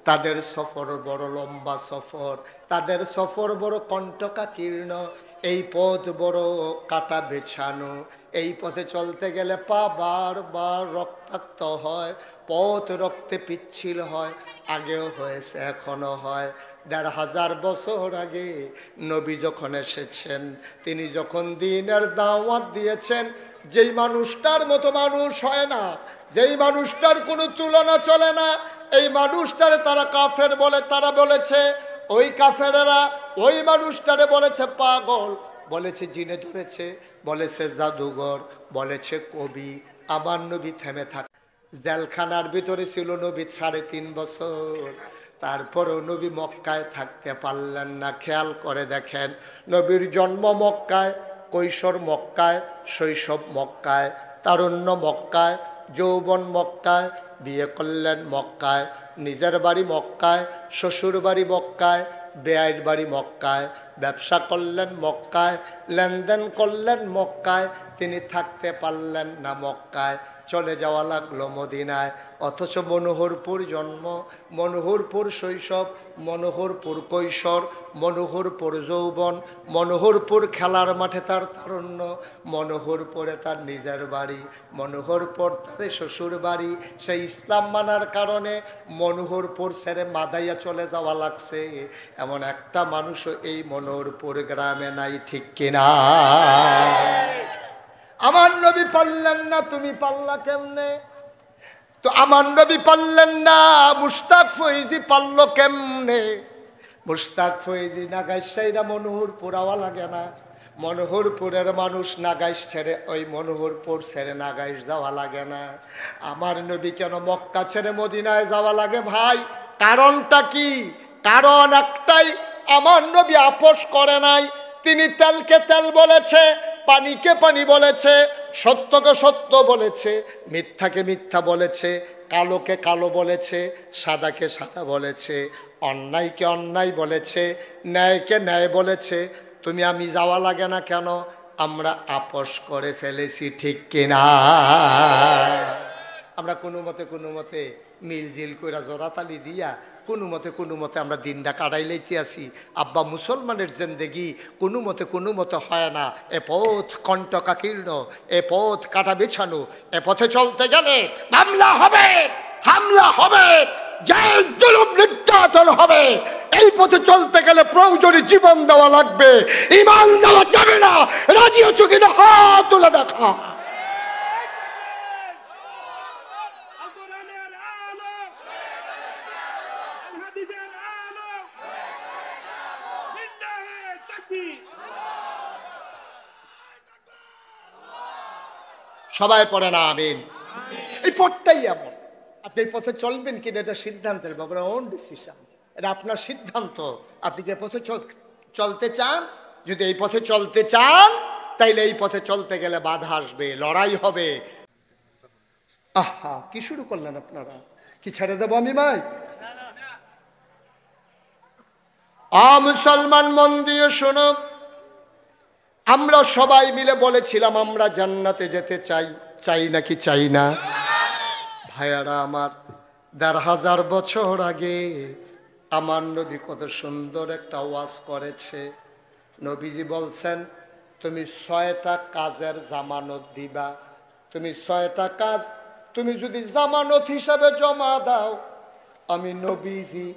A: তাদের সফর বড় লম্বা সফর, তাদের সফর বড় কণ্টকাকীর্ণ, এই পথ বড় কাটা বেছানো, এই পথে চলতে গেলে পা বারবার রক্তাক্ত হয়, পথ রক্তে পিচ্ছিল হয়, আগেও হয়েছে এখনো হয়। ১৫০০ বছর আগে নবী যখন এসেছেন, তিনি যখন দ্বীনের দাওয়াত দিয়েছেন, যেই মানুষটার মতো মানুষ হয় না, যেই মানুষটার কোনো তুলনা চলে না, এই মানুষটারে তারা কাফের বলে, তারা বলেছে ওই কাফেরেরা ওই মানুষটারে বলেছে পাগল, বলেছে জিনে ধরেছে, বলেছে জাদুঘর, বলেছে কবি। আমার নবী থেমে থাক। জেলখানার ভিতরে ছিল নবী 3.5 বছর, তারপরেও নবী মক্কায় থাকতে পারলেন না। খেয়াল করে দেখেন, নবীর জন্ম মক্কায়, কৈশোর মক্কায়, শৈশব মক্কায়, তারুণ্য মক্কায়, যৌবন মক্কায়, বিয়ে করলেন মক্কায়, নিজের বাড়ি মক্কায়, শ্বশুর বাড়ি মক্কায়, বেআইর বাড়ি মক্কায়, ব্যবসা করলেন মক্কায়, লেনদেন করলেন মক্কায়। তিনি থাকতে পারলেন না মক্কায়, চলে যাওয়া লাগলো মদিনায়। অথচ মনোহরপুর জন্ম, মনোহরপুর শৈশব, মনোহরপুর কৈশোর, মনোহরপুর যৌবন, মনোহরপুর খেলার মাঠে তার তারুণ্য, মনোহরপুরে তার নিজের বাড়ি, মনোহরপুর তার শ্বশুর বাড়ি। সেই ইসলাম মানার কারণে মনোহরপুর ছেড়ে মাদাইয়া চলে যাওয়া লাগছে। এমন একটা মানুষও এই মনোহরপুর গ্রামে নাই, ঠিক কিনা? আমার নবী পারলেন না, তুমি পারলা কেমনে? তো আমার নবী পারলেন না, মুশতাক ফৈজি পারল কেমনে? মুশতাক ফৈজি নাগাইশ সাইরা মনোহরপুর আওয়া লাগে না। মনোহরপুরের মানুষ নাগাইশ ছেড়ে, ওই মনোহরপুর ছেড়ে নাগাইশ যাওয়া লাগে না। আমার নবী কেন মক্কা ছেড়ে মদিনায় যাওয়া লাগে ভাই? কারণটা কি? কারণ একটাই, আমার নবী আপোষ করে নাই। তিনি তেলকে তেল বলেছে, পানিকে পানি বলেছে, সত্যকে সত্য বলেছে, মিথ্যাকে মিথ্যা বলেছে, কালোকে কালো বলেছে, সাদাকে সাদা বলেছে, অন্যায়কে অন্যায় বলেছে, ন্যায়কে ন্যায় বলেছে। তুমি আমি যাওয়া লাগে না কেন? আমরা আপোষ করে ফেলেছি, ঠিক কিনা? আমরা কোনো মতে মিলজিল কইরা জোড়াতালি দিয়া কোনো মতে আমরা দিনটা কাটাই লইতে আসি। আব্বা মুসলমানের জিন্দেগি কোনো মতে হয় না। এ পথ কণ্টকাকীর্ণ, এ পথ কাটা বিছানো। এ পথে চলতে গেলে মামলা হবে, হামলা হবে, জেল জুলুম নির্যাতন হবে। এই পথে চলতে গেলে প্রয়োজনে জীবন দেওয়া লাগবে, ঈমান দেওয়া যাবে না। রাজি আছো কিনা হাত তুলে দেখা। সবাই পড়ে না আমিন। এই পথটাই এমন, আপনি এই পথে চলবেন কিনা এটা সিদ্ধান্তের ব্যাপার, ওন ডিসিশন, এটা আপনার সিদ্ধান্ত। আপনি কি পথে চলতে চান? যদি এই পথে চলতে চান তাইলে এই পথে চলতে গেলে বাধা আসবে, লড়াই হবে। আহা, কি শুরু করলেন আপনারা? কি ছেড়ে দেবো আমি ভাই? মুসলমান মন দিয়ে শোনো, আমরা সবাই মিলে বলেছিলাম আমরা জান্নাতে যেতে চাই, চাই নাকি চাই না? ভাইয়ারা আমার, ১৫০০ বছর আগে আমার নবী কত সুন্দর একটা ওয়াজ করেছে। নবীজি বলছেন, তুমি ৬টা কাজের জামানত দিবা। তুমি ৬টা কাজ তুমি যদি জামানত হিসাবে জমা দাও, আমি নবীজি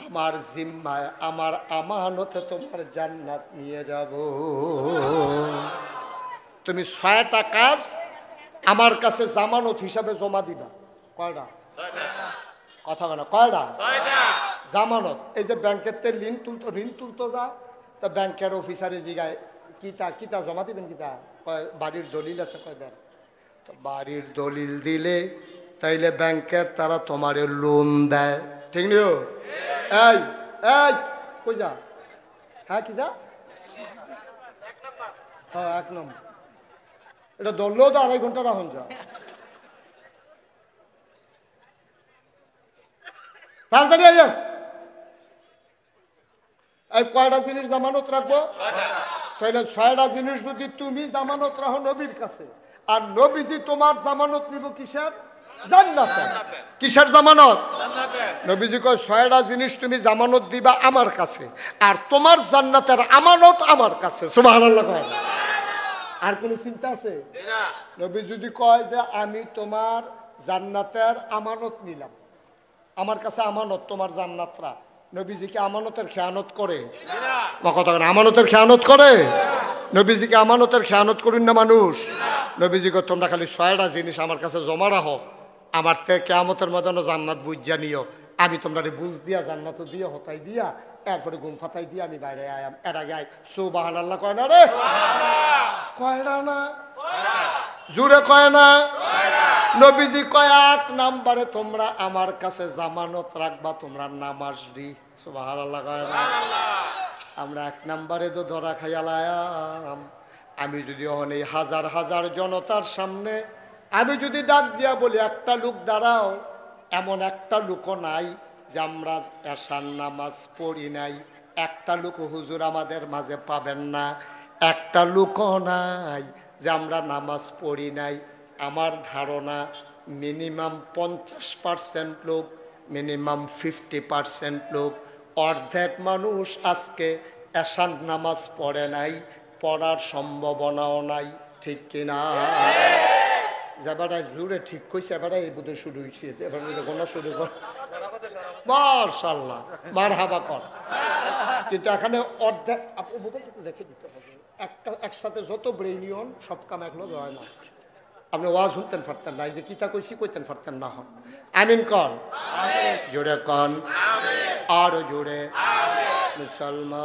A: আমার জিম্মায়, আমার আমানতে তোমার জান্নাত নিয়ে যাব। তুমি ৬টা কাজ আমার কাছে জামানত হিসাবে জমা দিবা। কয়টা? কথা বলো, কয়টা? জামানত। এই যে ব্যাংকের তে ঋণ তুলতো যা, তা ব্যাংকের অফিসারে জিগায় কিতা জমা দিবেন, কিতা বাড়ির দলিল আছে, কয় দেন। তো বাড়ির দলিল দিলে তাইলে ব্যাংকের তারা তোমার লোন দেয়, ঠিক নিও? এই এই কই যা? হ্যাঁ কি যা? হ্যাঁ ১ নম্বর। এটা ধরলেও তো ২.৫ ঘন্টা রাখুন যা। তাড়াতাড়ি আইয়া। এই কয়টা জিনিস জামানত রাখবো? তাহলে ৬টা জিনিস যদি তুমি জামানত রাখো নবীর কাছে, আর নবীজি তোমার জামানত নিব কিসের? জান্নাতের। কিসের জামানত? নবীজি কয় ৬টা জিনিস তুমি জামানত দিবা আমার কাছে, আর তোমার জান্নাতের আমানত আমার কাছে। সুবহানাল্লাহ কয়। আর কোন চিন্তা আছে? নবী যদি কয় যে আমি তোমার জান্নাতের আমানত নিলাম, আমার কাছে আমানত তোমার জান্নাতরা, নবীজিকে আমানতের খেয়ানত করে? কথা বলেন, আমানতের খেয়ানত করে? নবীজিকে আমানতের খেয়ানত করুন না মানুষ? নবীজিকে তোমরা খালি ৬টা জিনিস আমার কাছে জমা রাখো, আমার থেকে কিয়ামতের ময়দানে জান্নাত বুঝা নিও, আমি তোমরা বুঝ দিয়া জান্নাত দিয়া হতাই দিয়া এরপরে ঘুম ফাতাই দিয়া আমি বাইরে আয়াম। এর আগে আয় সুবহানাল্লাহ কয় না রে? কয় না? জুড়ে কয় না? নবীজি কয় 1 নম্বরে তোমরা আমার কাছে জামানত রাখবা তোমরা নামাজী। সুবহানাল্লাহ কয় না? আমরা 1 নম্বরে তো ধরা খাইয়ালাম। আমি যদি ওখানে হাজার হাজার জনতার সামনে আমি যদি ডাক দিয়া বলি একটা লোক দাঁড়াও, এমন একটা লোকও নাই যে আমরা এশার নামাজ পড়ি নাই, একটা লোক হুজুর আমাদের মাঝে পাবেন না, একটা লোকও নাই যে আমরা নামাজ পড়ি নাই। আমার ধারণা মিনিমাম 50% লোক, মিনিমাম 50% লোক, অর্ধেক মানুষ আজকে এশার নামাজ পড়ে নাই, পড়ার সম্ভাবনাও নাই। ঠিক কিনা? যাবারা জুড়ে ঠিক কইছে, এবারে এই বুধে শুরু হয়েছে, এবার গোনা শুরু কর, মাশাআল্লাহ মারহাবা কর। কিন্তু এখানে অর্ধেক আপনি মোবাইল একটু রেখে দিতে হবে, একটা একসাথে যত ব্রেইনিয়ন সব কাম একলো হয় না। আপনি ওয়াজ শুনতেন পারতেন না, এই যে কিতা কইছি কইতেন পারতেন না। হন আমিন কন, জোরে কন, আরো জোরে। মুসলমান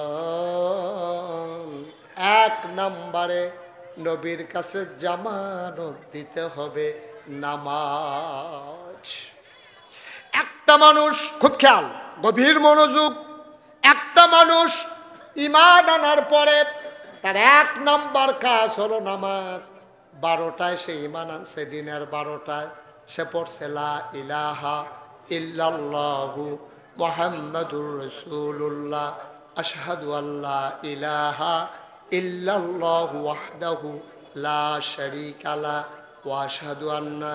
A: 1 নম্বরে নবীর কাছে জামানত দিতে হবে নামাজ। একটা মানুষ, খুব খেয়াল, গভীর মনোযোগ, একটা মানুষ ঈমান আনার পরে তার 1 নম্বর কাজ হলো নামাজ। 12টায় সে ঈমান আনছে, দিনের 12টায় সে পড়ছে লা ইলাহা ইল্লাল্লাহু মুহাম্মাদুর রাসূলুল্লাহ আশহাদু আল্লা ইলাহা ইল্লাল্লাহু ওয়াহদাহু লা শারীকা লা ওয়া আশহাদু আন্না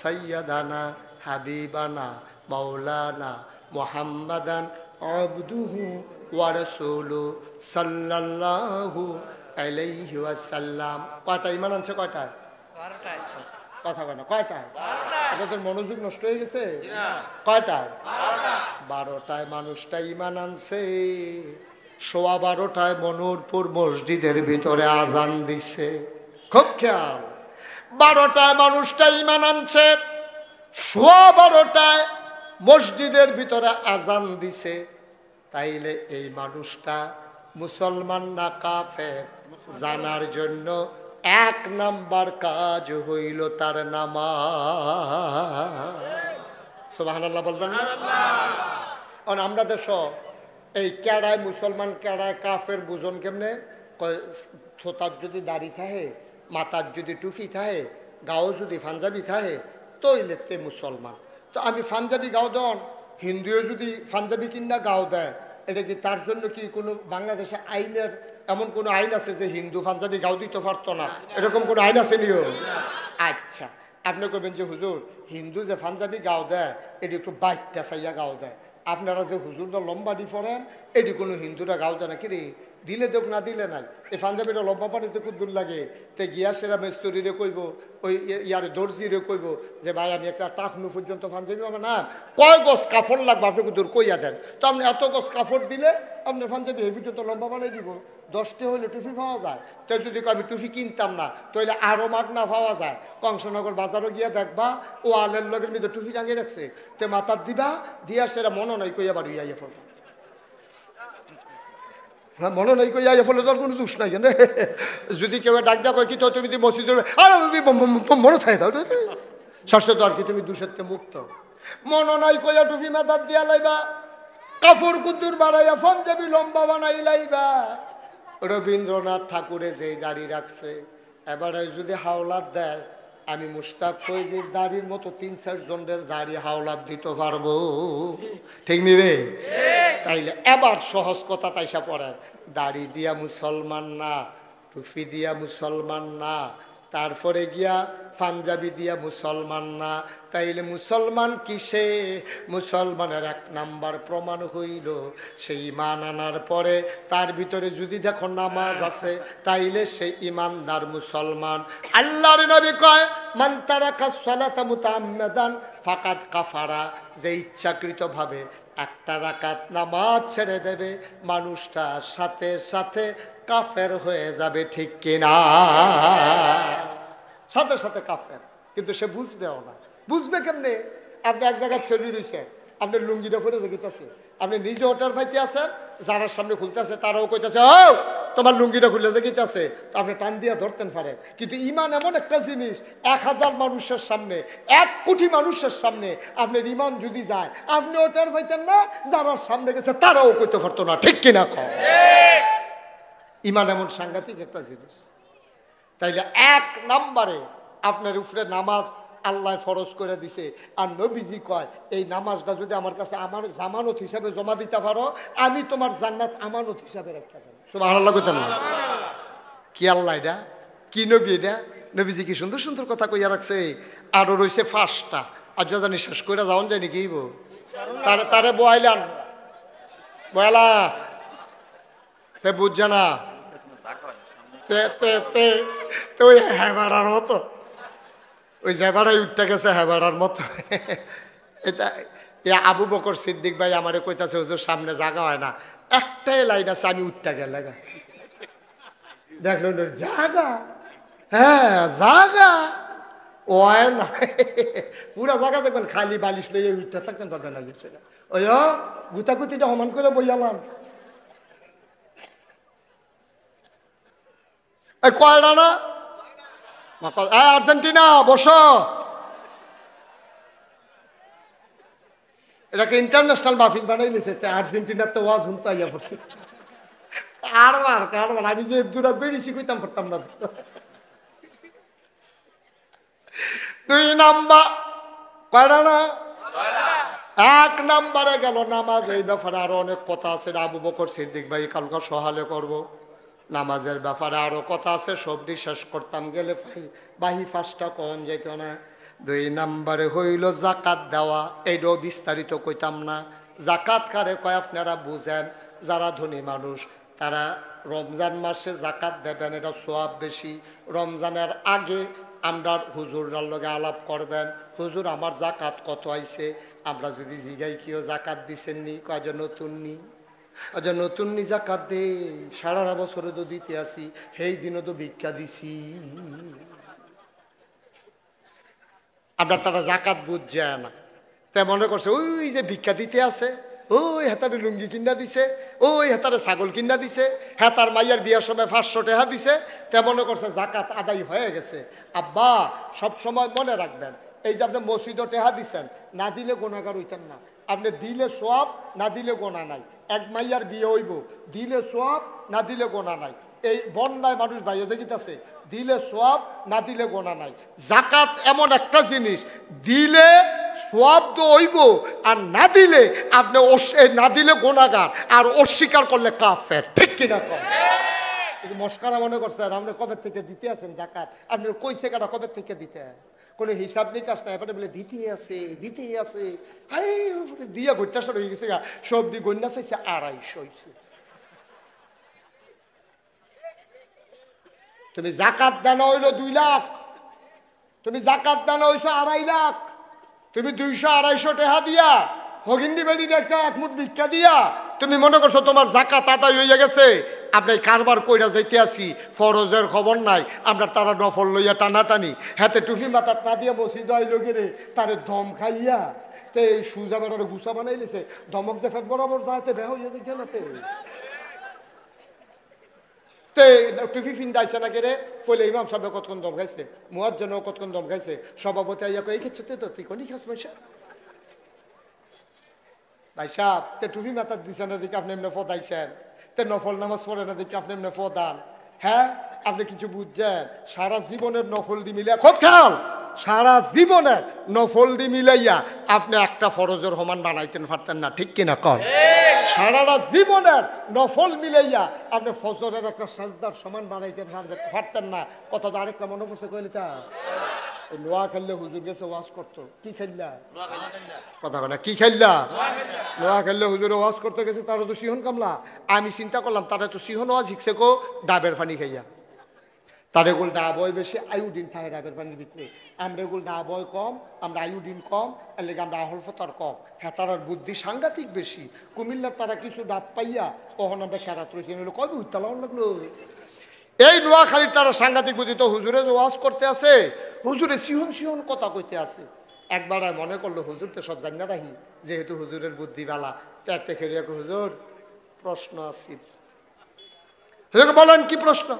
A: সাইয়্যিদানা হাবিবানা মাওলানা মুহাম্মাদান আবদুহু ওয়া রাসূলুহু সাল্লাল্লাহু আলাইহি ওয়াসাল্লাম। কয়টা ঈমান আনছে? কয়টায়? 12টায়। কথা কয় না, কয়টায়? 12টায়। আপনাদের মনোযোগ নষ্ট হয়ে গেছে? না। কয়টায়? 12টায়। 12টায় মানুষটা ঈমান আনছে, 12:15 মনুরপুর মসজিদের ভিতরে আজান দিছে। খুব খেয়াল, 12টায় মানুষটা ঈমান আনছে, 12:15 মসজিদের ভিতরে আজান দিছে। তাইলে এই মানুষটা মুসলমান না কাফের জানার জন্য 1 নম্বর কাজ হইল তার নামাজ। সুবহানাল্লাহ বলবেন না? আমরা দেশ এই কেড়ায় মুসলমান কেড়ায় কাফের বুঝন কেমনে? থোতার যদি দাড়ি থাকে, মাথার যদি টুপি থাকে, গাও যদি পাঞ্জাবি থাকে, তৈলেতে মুসলমান। তো আমি পাঞ্জাবি গাও দন, হিন্দুও যদি পাঞ্জাবি কিনা গাও দেয়, এটা কি তার জন্য কি কোনো বাংলাদেশে আইনের এমন কোনো আইন আছে যে হিন্দু পাঞ্জাবি গাও দিতে পারতো না? এরকম কোনো আইন আছে নিও? আচ্ছা, আপনি করবেন যে হুজুর হিন্দু যে পাঞ্জাবি গাও দেয় এটি একটু বাইকটা চাইয়া গাও দেয়, আপনারা যে হুজুরটা লম্বা দি পড়েন এটি কোনো হিন্দুরা গাও দেয় না? কিরে দিলে দেখ না দিলে নাই, এই পাঞ্জাবিটা লম্বা পানিতে খুব দূর লাগে, তে গিয়া সেরা মেস্তরিরে কইব, ওই ইয়ারে দর্জিরে কইব যে ভাই আমি একটা টাকনু পর্যন্ত পাঞ্জাবি হবে না, কয় গজ কাপড় লাগবে আপনি দূর কইয়া দেন। তো আপনি এত গজ কাপড় দিলে আপনার পাঞ্জাবি এই পর্যন্ত লম্বা বানাই দিব। 10টা হইলে টুপি পাওয়া যায়, তো যদি আমি টুপি কিনতাম না তাহলে আরো মাগ না পাওয়া যায়। কংসনগর বাজারও গিয়া দেখবা ও আলের লগের মধ্যে টুপি টাঙিয়ে রাখছে, তে মাথার দিবা দিয়া সেরা মনে নাই কইয়া বাড়ি আইয়া পড়বা। হ্যাঁ মনে নাই কইয়া আইয়া ফলে তোর কোনো দোষ নাই কেন? যদি কেউ ডাক দেওয়া কয় কি তো তুমি মসজিদের আর মনে থাকে দাও স্বাস্থ্য তো আর কি তুমি দোষের মুক্ত। মনে নাই কইয়া টুপি মাথার দিয়া লাইবা, কাপড় কুদ্দুর বাড়াইয়া পাঞ্জাবি লম্বা বানাই লাইবা। রবীন্দ্রনাথ ঠাকুরে যে দাড়ি রাখছে, এবারে যদি হাওলাত দেয় আমি মুশতাক ফৈজির দাড়ির মতো 3-4 জনের দাড়ি হাওলাত দিতে পারবো। ঠিক নি রে? তাইলে এবার সহজ কথা তাইসা পড়ে, দাড়ি দিয়া মুসলমান না, টুপি দিয়া মুসলমান না, তারপরে গিয়া পাঞ্জাবি দিয়া মুসলমান না, তাইলে মুসলমান কিসে? মুসলমানের 1 নাম্বার প্রমাণ হইল সেই ঈমান আনার পরে তার ভিতরে যদি দেখো নামাজ আছে তাইলে সে ঈমানদার মুসলমান। আল্লাহর নবী কয় মান তারাকা সালাতা মুতাআম্মিদান ফাকাদ কাফারা, যে ইচ্ছাকৃতভাবে 1টা রাকাত নামাজ ছেড়ে দেবে মানুষটা সাথে সাথে কাফের হয়ে যাবে। ঠিক কিনা? সাথে সাথে কাফের, কিন্তু সে বুঝবেও না। বুঝবে কেমনে? আপনি এক জায়গায় ফেরি রয়েছে, আপনার লুঙ্গিটা ফেরে দেখিতেছে, আপনি নিজে ওটার ফাইতে আছেন, যারা সামনে খুলতেছে তারাও কইতেছে ও তোমার লুঙ্গিটা খুলে দেখিতেছে, তো আপনি টান দিয়া ধরতেন পারেন। কিন্তু ইমান এমন একটা জিনিস, 1000 মানুষের সামনে, 1 কোটি মানুষের সামনে আপনার ইমান যদি যায়, আপনি ওটার পাইতেন না, যারা সামনে গেছে তারাও কইতে পারতো না। ঠিক কিনা কও? ইমান এমন সাংঘাতিক একটা জিনিস। তাইলে 1 নম্বরে আপনার উপরে নামাজ আল্লাহ ফরজ করে দিছে। আর নবীজি কয় এই নামাজটা যদি আমার কাছে আমার জামানত হিসাবে জমা দিতে পারো, আমি তোমার জান্নাত আমানত হিসাবে রাখতে পারো। সুবহানাল্লাহ কইতেন না? কি আল্লাহ এটা, কি নবী এটা? নবীজি কি সুন্দর সুন্দর কথা কইয়া রাখছে। আরো রয়েছে 5টা, আর জানি শেষ করে যাওন যায় নাকি? তারে তারে বয়াইলান, বয়ালা তে বুঝছে না, ওই হ্যাঁ মতো, ওই জেবাড়াই উঠতে গেছে হ্যাঁ মতো। এটা আবু বকর সিদ্দিক ভাই আমারে কইতাছে হুজুর সামনে জায়গা হয় না, একটাই লাইন আছে, আমি উঠতে গেলে দেখলো জায়গা, হ্যাঁ জায়গা ও না, পুরা জায়গা দেখবেন খালি বালিশ লইয়ে উঠতে থাকতেন, দরকার লাগিয়েছে না। ওই গুতাগুতিটা সমান করে বইয়ালাম। কয়টা না আর্জেন্টিনা বসো, এটাকে ইন্টারন্যাশনাল মাহফিল বানাই নিছে, আর্জেন্টিনার তো ওয়াজ হুমতা ইয়া পড়ছে। কারবার কারবার আমি যে দূরা বেরিয়েছি কইতাম পারতাম না। 2 নাম্বার কয়টা না? 1 নাম্বারে গেল নামাজ। এই ব্যাপারে আরো অনেক কথা আছে, আবু বকর সিদ্দিক ভাই কালকে সহালে করব। নামাজের ব্যাপারে আরো কথা আছে, সবটি শেষ করতাম গেলে বাহি 5টা কন যেত না। 2 নাম্বারে হইল জাকাত দেওয়া, এইটাও বিস্তারিত কইতাম না। জাকাত কারে কয় আপনারা বুঝেন, যারা ধনী মানুষ তারা রমজান মাসে জাকাত দেবেন, এটা সওয়াব বেশি। রমজানের আগে আমরা হুজুরার লগে আলাপ করবেন, হুজুর আমার জাকাত কত আইছে। আমরা যদি জিগাই কিও জাকাত দিছেন নি, কয় যে নতুন নি, আচ্ছা নতুন নি জাকাত দে, সারা বছরে তো দিতে আসি, সেই দিনও তো ভিক্ষা দিছি। আপনার তারা জাকাত বুঝছে না, তাই মনে করছে ওই যে ভিক্ষা দিতে আছে, ওই হেতারে লুঙ্গি কিনা দিছে, ওই হেতারে ছাগল কিনা দিছে, হেতার মাইয়ার বিয়ার সময় 500 টাকা দিছে, তা মনে করছে জাকাত আদায় হয়ে গেছে। আব্বা সব সময় মনে রাখবেন, এই যে আপনি মসজিদও টেহা দিচ্ছেন, না দিলে গুনাহগার হইতেন না। আপনি দিলে সওয়াব, না দিলে গোনা নাই। 1 মাইয়ার বিয়ে হইব, দিলে সওয়াব, না দিলে গোনা নাই। এই বন্যায় মানুষ বাইরে দেখিতেছে, দিলে সওয়াব, না দিলে গোনা নাই। জাকাত এমন একটা জিনিস, দিলে সওয়াব তো হইব, আর না দিলে আপনি না দিলে গোনাগার, আর অস্বীকার করলে কাফের। ঠিক কিনা কম? মস্কারা মনে করছেন আপনি কবে থেকে দিতে আছেন জাকাত? আপনি কইছে কাটা কবে থেকে দিতে, কোনো হিসাব নিকাশ নাই, এবারে বলে দিতেই আছে দিতেই আছে। আরে দিয়া ঘুরতে হয়ে গেছে, সবজি গন্যা চাইছে 250 হয়েছে। তুমি জাকাত দানা হইলো 2 লাখ, তুমি জাকাত দানা হইছো 2.5 লাখ, তুমি 200-250 টাকা দিয়া হগিন্দি বেড়ি একটা 1 মুঠ ভিক্ষা দিয়া তুমি মনে করছো তোমার জাকাত আদায় হইয়া গেছে। আপনি কারবার কইরা যাইতে আসি, ফরজের খবর নাই, আমরা তারা নফল লইয়া টানাটানি, হাতে টুপি মাথাত না দিয়া মসজিদ আইলো গেলে তারে দম খাইয়া তে সুজা বেটার গুছা বানাই লিছে, ধমক যে ফেট বরাবর যাইতে বেহ হইয়া দেখে না তে টুপি ফিন্দাইছে না কেরে ফলে ইমাম সাহেব কতক্ষণ দম খাইছে, মুয়াজ্জিন কতক্ষণ দম খাইছে, সভাপতি আইয়া কই কিছু তো তুই কোনি খাস পয়সা ভাই সাহেব, তে টুপি মাথার দিছে না দেখে আপনি এমনি ফদাইছেন, তে নফল নামাজ পড়ে না দেখে আপনি এমনি ফদান। হ্যাঁ আপনি কিছু বুঝছেন? সারা জীবনের নফল দি মিলিয়া খুব খেয়াল, সারা জীবনের নফল দি মিলাইয়া আপনি একটা ফরজের সমান বানাইতেন পারতেন না। ঠিক কিনা কর? সারাটা জীবনের নফল মিলাইয়া আপনি ফজরের একটা সাজদার সমান বানাইতেন পারতেন না। কথা তো আরেকটা মনে পড়ছে কইলি তা নোয়া খেললে হুজুর গেছে ওয়াজ করতো, কি খেললা কথা বলে কি খেললা? নোয়া খেললে হুজুরে ওয়াজ করতে গেছে, তারা তো সিহন কামলা। আমি চিন্তা করলাম তারা তো সিহন ওয়াজ শিখছে কো ডাবের পানি খাইয়া, তার এগুলো ডাব হয় বেশি, আয়োডিন থাকে ডাবের পানির ভিতরে। আমরা এগুলো ডাব হয় কম, আমরা আয়োডিন কম, এর লেগে আমরা আহল ফতার কম। হ্যাঁ তারার বুদ্ধি সাংঘাতিক বেশি। কুমিল্লার তারা কিছু ডাব পাইয়া তখন আমরা খেরাত রয়েছি, কবে উত্তালাও লাগলো। এই নোয়াখালীর তারা সাংঘাতিক বুদ্ধি। তো হুজুরে যে ওয়াজ করতে আছে, হুজুরে সিহন সিহন কথা কইতে আছে, একবার মনে করলো হুজুর তো সব জানি না রাহি, যেহেতু হুজুরের বুদ্ধি বালা, একটা খেয়ে হুজুর প্রশ্ন আছে। বলেন কি প্রশ্ন?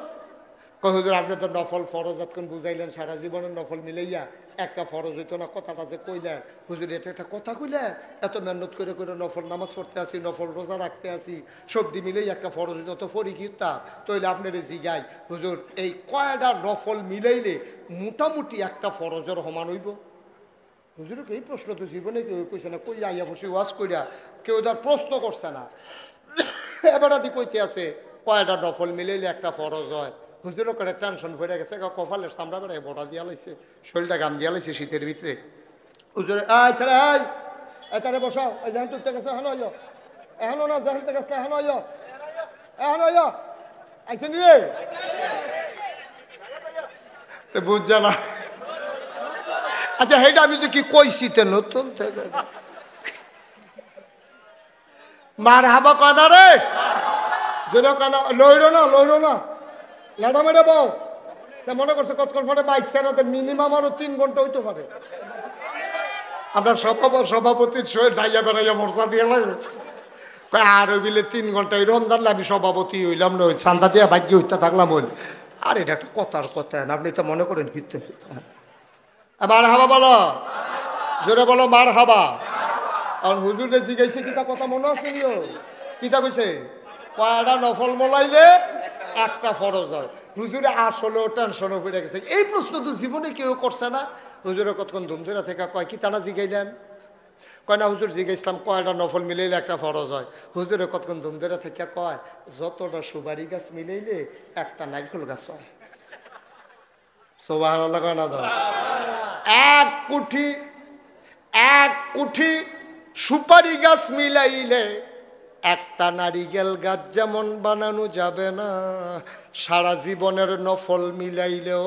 A: হুজুর আপনি তো নফল ফরজ এতক্ষণ বুঝাইলেন, সারা জীবনের নফল মিলাইয়া একটা ফরজ হইতো না, কথাটা যে কইলেন হুজুর এটা একটা কথা কইলেন, এত মেহনত করে করে নফল নামাজ পড়তে আসি, নফল রোজা রাখতে আসি, সবজি মিলেই একটা ফরজ হইতো, তো ফরি কিতা তৈলে আপনার জিগাই হুজুর এই কয়টা নফল মিলাইলে মোটামুটি একটা ফরজের সমান হইব? হুজুরকে এই প্রশ্ন তো জীবনে কেউ কইছে না, কই আইয়া বসে ওয়াজ কইরা কেউ তার প্রশ্ন করছে না। এবার আদি কইতে আছে কয়টা নফল মিলাইলে একটা ফরজ হয়। হুজুরও করে টেনশন ভরে গেছে, কপালের সামরা বেড়ায় বড়া দিয়া লাইছে, শরীরটা গাম দিয়া লাইছে শীতের ভিতরে। হুজুরে ছেলে তারে বসাও, এই জাহান টুকতে গেছে এখন আইয়, এখনো না জাহান গেছে এখন আইয়, এখন আইয় আইসেন রে বুঝছে না। আচ্ছা হেটা আমি তো কি কইছি তে নতুন থেকে মার হাবা কানা রে, যেন কানা লইলো না লাডা মেরে বউ মনে করছে কতক্ষণ পরে বাইক সেরাতে মিনিমাম আরো 3 ঘন্টা হইতে পারে। আপনার সভাপতির শরীর ডাইয়া বেড়াইয়া মর্চা দিয়ে লাগে আর ওই বিলে 3 ঘন্টা এরকম জানলে আমি সভাপতি হইলাম না, ওই চান্দা দিয়া ভাগ্য হইতে থাকলাম। ওই আর এটা একটা কথার কথা, আপনি তো মনে করেন কীর্তন। মার হাবা বলো, জোরে বলো মার হাবা। আর হুজুর যে জিগাইছে কিতা কথা মনে আছে নিও, কিতা কইছে কয়টা নফল মোলাইলে একটা ফরজ হয়। হুজুরে আসলেও টেনশনও পড়ে গেছে, এই প্রশ্ন তো জীবনে কেউ করছে না। হুজুরে কতক্ষণ ধুমধুরা থেকে কয় কি তানা জিগাইলেন, কয় না হুজুর জিগাইছিলাম কয়টা নফল মিলাইলে একটা ফরজ হয়। হুজুরে কতক্ষণ ধুমধুরা থেকে কয় যতটা সুপারি গাছ মিলাইলে একটা নারকেল গাছ হয়। সুবহানাল্লাহ কয় না দাও। এক কুঠি সুপারি গাছ মিলাইলে একটা নারিকেল গাছ যেমন বানানো যাবে না, সারা জীবনের নফল মিলাইলেও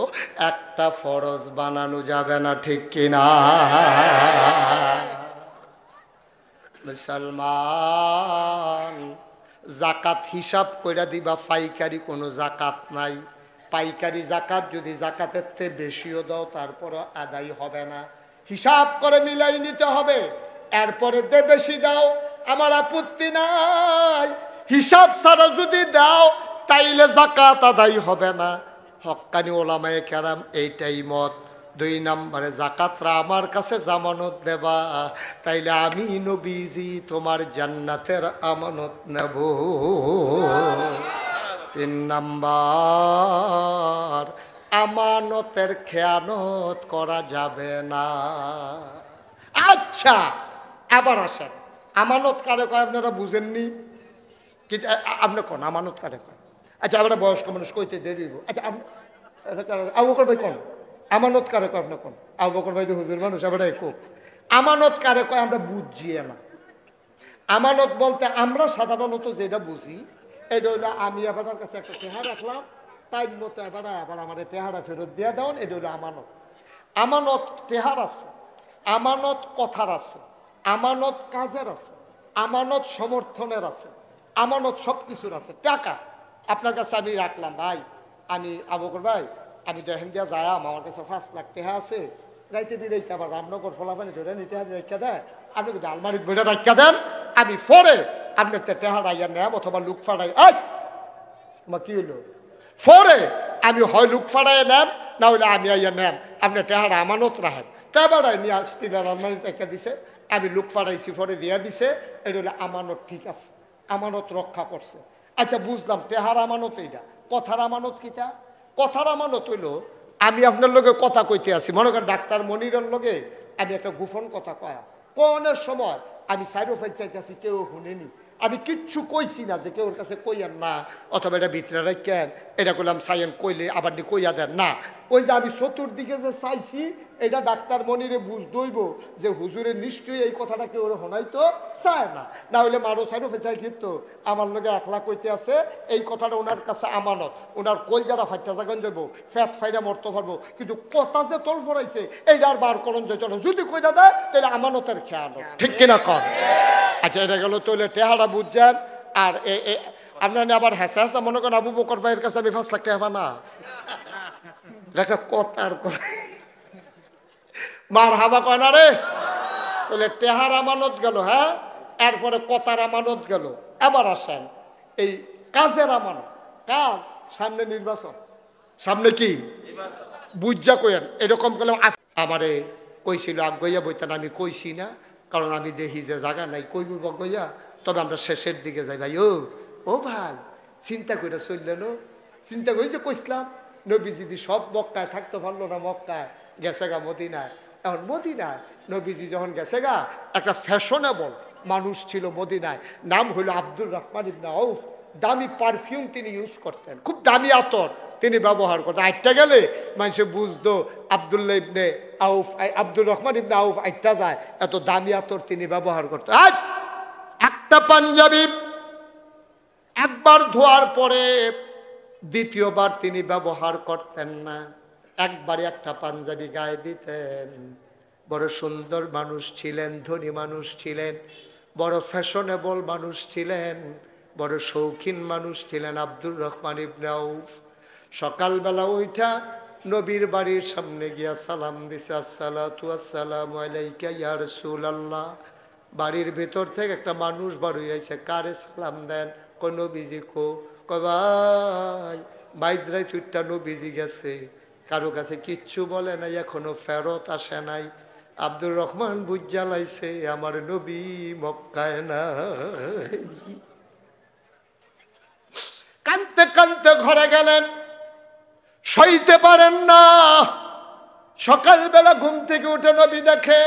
A: একটা ফরজ বানানো যাবে না, ঠিক কিনা? মুসলমান জাকাত হিসাব কইরা দিবা, পাইকারি কোনো জাকাত নাই। পাইকারি জাকাত যদি জাকাতের থেকে বেশিও দাও তারপরও আদায় হবে না, হিসাব করে মিলাই নিতে হবে। এরপরে দে বেশি দাও আমার আপত্তি নাই, হিসাব ছাড়া যদি দাও তাইলে জাকাত আদায় হবে না। হক্কানি ওলামায়ে কেরাম এইটাই মত। 2 নম্বরে জাকাতরা আমার কাছে জামানত দেবা, তাইলে আমি নবীজি তোমার জান্নাতের আমানত নেব। 3 নাম্বার আমানতের খেয়ানত করা যাবে না। আচ্ছা আবার আসেন, আমানত কারে কয় আপনারা বুঝেননি? কিন্তু আপনি কোন আমানত কারে কয়? আচ্ছা আমরা বয়স্ক মানুষ কইতে দেরি হইব। আচ্ছা আবু বকর ভাই কোন আমানত কারে কয়? আপনি কোন? আবু বকর ভাই তো হুজুর মানুষ, আমরা কোক আমানত কারে কয় আমরা বুঝছি না। আমানত বলতে আমরা সাধারণত যেটা বুঝি এটা হইলো আমি আপনার কাছে একটা টেহা রাখলাম, টাইম মতো আবার আমার টেহারা ফেরত দিয়ে দেন, এটা হইলো আমানত। আমানত টেহার আছে, আমানত কথার আছে, আমানত কাজের আছে, আমানত সমর্থনের আছে, আমানত সব কিছুর আছে। টাকা আপনার কাছে আমি রাখলাম, ভাই আমি আবু বকর ভাই আমি তো এখান দিয়ে যাইম, আমার কাছে 5 লাখ টাকা আছে, রাইতে বিরাইতে আবার রামনগর ফলাফানি ধরে নিতে হবে রেখা দেয়, আপনি কিন্তু আলমারির বইটা রাখা দেন, আমি ফরে আপনার টেহা রাইয়া নেব অথবা লুক ফাড়াই। কি হইলো ফরে আমি হয় লুক ফাড়াইয়া নেন, না হইলে আমি আইয়া নেন, আপনার টেহারা আমানত রাখেন। তারপরে নিয়ে স্টিলের আলমারি রেখা দিছে, আমি লুক ফাড়াইছি ফরে দিয়া দিছে, এটা হলো আমানত। ঠিক আছে, আমানত রক্ষা করছে। আচ্ছা বুঝলাম টেহার আমানত এইটা, কথার আমানত কিটা? কথার আমানত হইলো আমি আপনার লগে কথা কইতে আছি, মনে করেন ডাক্তার মনিরের লগে আমি একটা গোপন কথা কয়া কোনের সময় আমি সাইড অফ চাইতেছি, কেউ শুনেনি, আমি কিচ্ছু কইছি না যে কেউর কাছে কইয়ান না, অথবা এটা ভিতরে রাখেন, এটা করলাম সাইয়েন কইলে আবার নি কইয়া দেন না। ওই যে আমি চতুর্দিকে যে চাইছি এটা ডাক্তার মনিরে বুঝ দইব যে হুজুরের নিশ্চয়ই এই কথাটা কেউ শোনাইতো চায় না, না হইলে মারো সাইড অফে চাই কিন্তু আমার লগে একলা কইতে আছে এই কথাটা ওনার কাছে আমানত, ওনার কই যারা ফাইটা জাগান যাবো, ফ্যাট ফাইডা মরতে পারবো, কিন্তু কথা যে তল ফরাইছে এইটার বার করণ যেত না, যদি কইটা দেয় তাহলে আমানতের খেয়াল, ঠিক কিনা কর? আচ্ছা এটা গেল তৈলে টেহারা বুঝছেন। আর আপনার আবার হেসা হেসা মনে করেন আবু বকর ভাইয়ের কাছে আমি 5 লাখ টাকা না, একটা কথার মার হাবা কয় না রে? তাহলে টেহার আমানত গেল, হ্যাঁ, এরপরে কথার আমানত গেল। এবার আসেন এই কাজের আমানত। কাজ সামনে নির্বাচন, সামনে কি বুঝা কইেন এরকম করলে আমারে কইছিল আগুইয়া বইতেন, আমি কইছি না, কারণ আমি দেখি যে জায়গা নাই কইব বগইয়া। তবে আমরা শেষের দিকে যাই। ভাই ও ভাই চিন্তা করে চললেন, চিন্তা করেছে কইসলাম নবী যদি সব মক্কায় থাকতে পারলো না, মক্কায় গেছে গা মদিনায়। এখন মদিনায় নবীজি যখন গেছে গা, একটা ফ্যাশনেবল মানুষ ছিল মদিনায়, নাম হইল আব্দুর রহমান ইবনে আউফ। দামি পারফিউম তিনি ইউজ করতেন, খুব দামি আতর তিনি ব্যবহার করতেন। আইটা গেলে মানুষে বুঝতো আব্দুল্লাহ ইবনে আউফ, আব্দুর রহমান ইবনে আউফ আইটা যায়, এত দামি আতর তিনি ব্যবহার করতেন। একটা পাঞ্জাবি একবার ধোয়ার পরে দ্বিতীয়বার তিনি ব্যবহার করতেন না, একবারে একটা পাঞ্জাবি গায়ে দিতেন। বড় সুন্দর মানুষ ছিলেন, ধনী মানুষ ছিলেন, বড় ফ্যাশনেবল মানুষ ছিলেন, বড় শৌখিন মানুষ ছিলেন আব্দুর রহমান ইবনে আউফ। সকালবেলা ওইটা নবীর বাড়ির সামনে গিয়া সালাম দিছে, আসসালাতু আসসালামু আলাইকা ইয়া রাসূলুল্লাহ। বাড়ির ভেতর থেকে একটা মানুষ বার হইয়াছে, কারে সালাম দেন? কই নবীজি কো। কয় ভাই মাইদ্রাই তুইটা নবীজি গেছে, কারো কাছে কিচ্ছু বলে নাই, এখনো ফেরত আসে নাই। আব্দুর রহমান বুঝা লাইছে আমার নবী মক্কায় নাই। কানতে কানতে ঘরে গেলেন, সইতে পারেন না। সকালবেলা ঘুম থেকে উঠে নবী দেখে,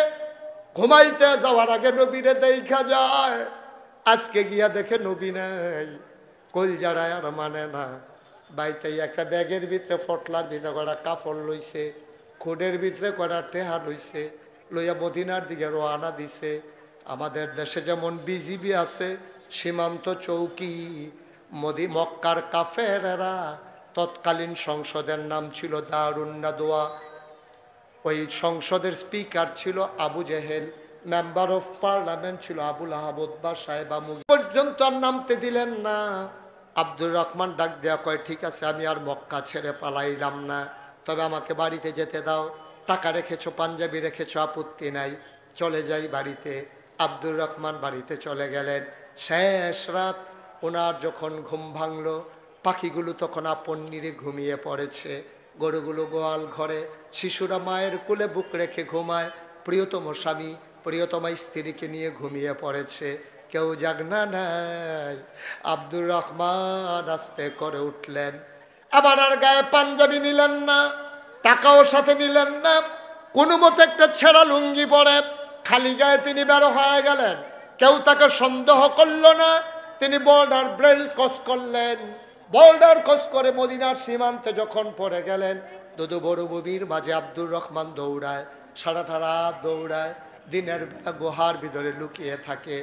A: ঘুমাইতে যাওয়ার আগে নবীরে দেখা যায়, আজকে গিয়া দেখে নবী নাই। কলজারায় আর মানে না। বাইতে একটা ব্যাগের ভিতরে ফটলার ভিতরে কটা কাপড় লইছে, খুডের ভিতরে কটা টেহা লইছে, লইয়া মদিনার দিকে রওনা দিছে। আমাদের দেশে যেমন বিজিবি আছে, সীমান্ত চৌকি, মক্কার কাফেরেরা, তৎকালীন সংসদের নাম ছিল দারুন নাদওয়া। ওই সংসদের স্পিকার ছিল Abu Jahl, member of parliament ছিল আবুল আহাবুদ্বা সাহেব। পর্যন্ত আর নামতে দিলেন না। আব্দুর রহমান ডাক দেয়া কয়, ঠিক আছে আমি আর মক্কা ছেড়ে পালাইলাম না, তবে আমাকে বাড়িতে যেতে দাও। টাকা রেখেছো, পাঞ্জাবি রেখেছো, আপত্তি নাই, চলে যাই বাড়িতে। আব্দুর রহমান বাড়িতে চলে গেলেন। শেষ রাত ওনার যখন ঘুম ভাঙলো, পাখিগুলো তখন আপন নিরে ঘুমিয়ে পড়েছে, গরুগুলো গোয়াল ঘরে, শিশুরা মায়ের কোলে বুক রেখে ঘুমায়, প্রিয়তম স্বামী প্রিয়তমা স্ত্রীকে নিয়ে ঘুমিয়ে পড়েছে, কেউ জাগনা নাই। আব্দুর রহমান আস্তে করে উঠলেন, আবার আর গায়ে পাঞ্জাবি নিলেন না, টাকাও সাথে নিলেন না, কোনো মতে একটা ছেঁড়া লুঙ্গি পরে খালি গায়ে তিনি বেরো হয়ে গেলেন। কেউ তাকে সন্দেহ করল না। তিনি বর্ডার বেল্ট ক্রস করলেন, বর্ডার ক্রস করে মদিনার সীমান্তে যখন পড়ে গেলেন, দুদু বড় বুবির মাঝে আব্দুর রহমান দৌড়ায়, সারাটা রাত দৌড়ায়, দিনের বেলা গুহার ভিতরে লুকিয়ে থাকে।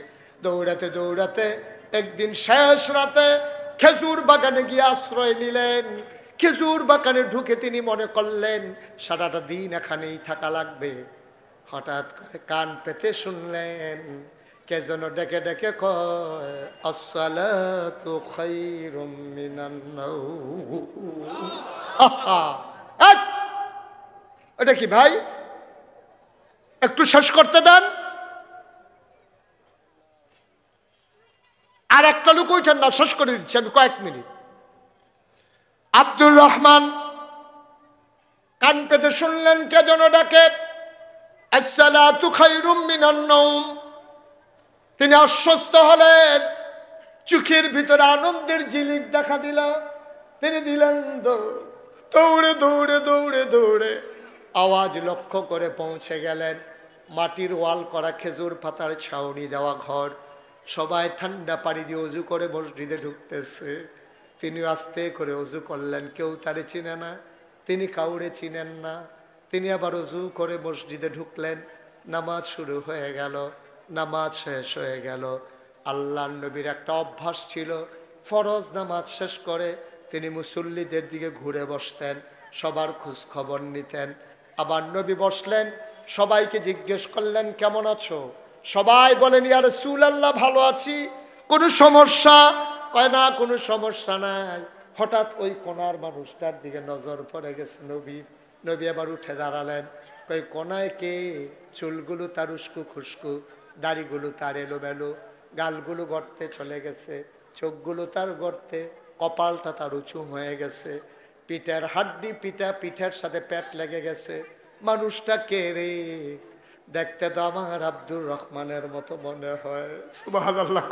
A: দৌড়াতে দৌড়াতে একদিন শেষ রাতে খেজুর বাগানে গিয়ে আশ্রয় নিলেন। খেজুর বাগানে ঢুকে তিনি মনে করলেন সারাটা দিন এখানেই থাকা লাগবে। হঠাৎ করে কান পেতে শুনলেন কে যেন ডেকে ডেকে কয়, আসসালাতু খায়রুম মিনান নাওম। এটা কি ভাই, একটু শেষ করতে দেন। আর একটা লোক উঠেন না, শেষ করে দিচ্ছি আমি কয়েক মিনিট। আব্দুর রহমান কান পেতে শুনলেন কে যেন ডাকে, আসসালাতু খায়রুম মিনান নাওম। তিনি আশ্বস্ত হলেন, চোখের ভিতরে আনন্দের ঝিলিক দেখা দিল। তিনি দিলেন দৌড়ে দৌড়ে দৌড়ে দৌড়ে আওয়াজ লক্ষ্য করে পৌঁছে গেলেন মাটির ওয়াল করা খেজুর পাতার ছাউনি দেওয়া ঘর। সবাই ঠান্ডা পানি দিয়ে অজু করে মসজিদে ঢুকতেছে। তিনি আস্তে করে অজু করলেন, কেউ তারে চিনে না, তিনি কাউরে চিনেন না। তিনি আবার অজু করে মসজিদে ঢুকলেন, নামাজ শুরু হয়ে গেল, নামাজ শেষ হয়ে গেল। আল্লাহর নবীর একটা অভ্যাস ছিল, ফরজ নামাজ শেষ করে তিনি মুসল্লিদের দিকে ঘুরে বসতেন, সবার খোঁজ খবর নিতেন। আবার নবী বসলেন, সবাইকে জিজ্ঞেস করলেন কেমন আছো? সবাই বলেন ইয়া রাসূলুল্লাহ ভালো আছি। কোনো সমস্যা? কয় না কোনো সমস্যা নাই। হঠাৎ ওই কোনার মানুষটার দিকে নজর পড়ে গেছে নবীর, নবী আবার উঠে দাঁড়ালেন, কই কোনায় কে? চুলগুলো তার উস্কু খুস্কু, দাড়িগুলো তার এলোমেলো, গালগুলো গর্তে চলে গেছে, চোখগুলো তার গর্তে, কপালটা তার উঁচু হয়ে গেছে, পিঠের হাড্ডি পিঠের সাথে পেট লেগে গেছে। মানুষটা কে রে? দেখতে তো আমার আব্দুর রহমানের মতো মনে হয়। সুবহানাল্লাহ।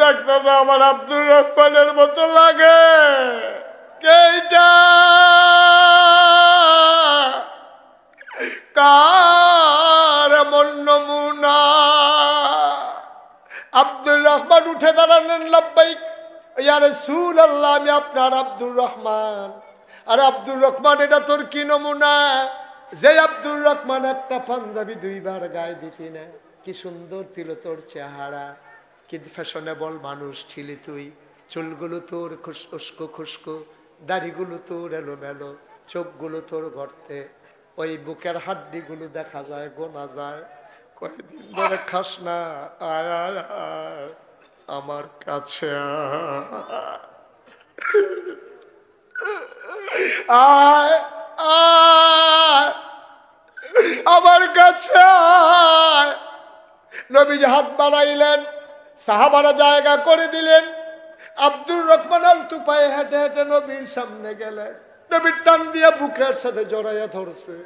A: দেখতে তো আমার আব্দুর রহমানের মতো লাগে। কেইটা কার এমন নমুনা? আব্দুর রহমান উঠে দাঁড়ালেন, লাব্বাইক ইয়া রাসূলুল্লাহ, আমি আপনার আব্দুর রহমান। আর আব্দুর রহমান, এটা তোর কি নমুনা? যে আব্দুর রহমান একটা পাঞ্জাবি 2 বার গায়ে দিতি না, কি সুন্দর ছিল তোর চেহারা, কি ফ্যাশনেবল মানুষ ছিলি তুই। চুলগুলো তোর উস্কো খুস্কো, দাড়িগুলো তোর এলোমেলো, চোখগুলো তোর গর্তে, ওই বুকের হাড্ডিগুলো দেখা যায়, গোনা যায়। কয়েকদিন ধরে খাস না, আয় আয় আয় আমার কাছে আয় আয় আমার কাছে আয়। নবীজি হাত বাড়াইলেন, সাহাবারা জায়গা করে দিলেন। আব্দুর রহমান আলতু পায়ে হেঁটে হেঁটে নবীর সামনে গেলেন, নবীর টান দিয়া বুকের সাথে জড়াইয়া ধরছে।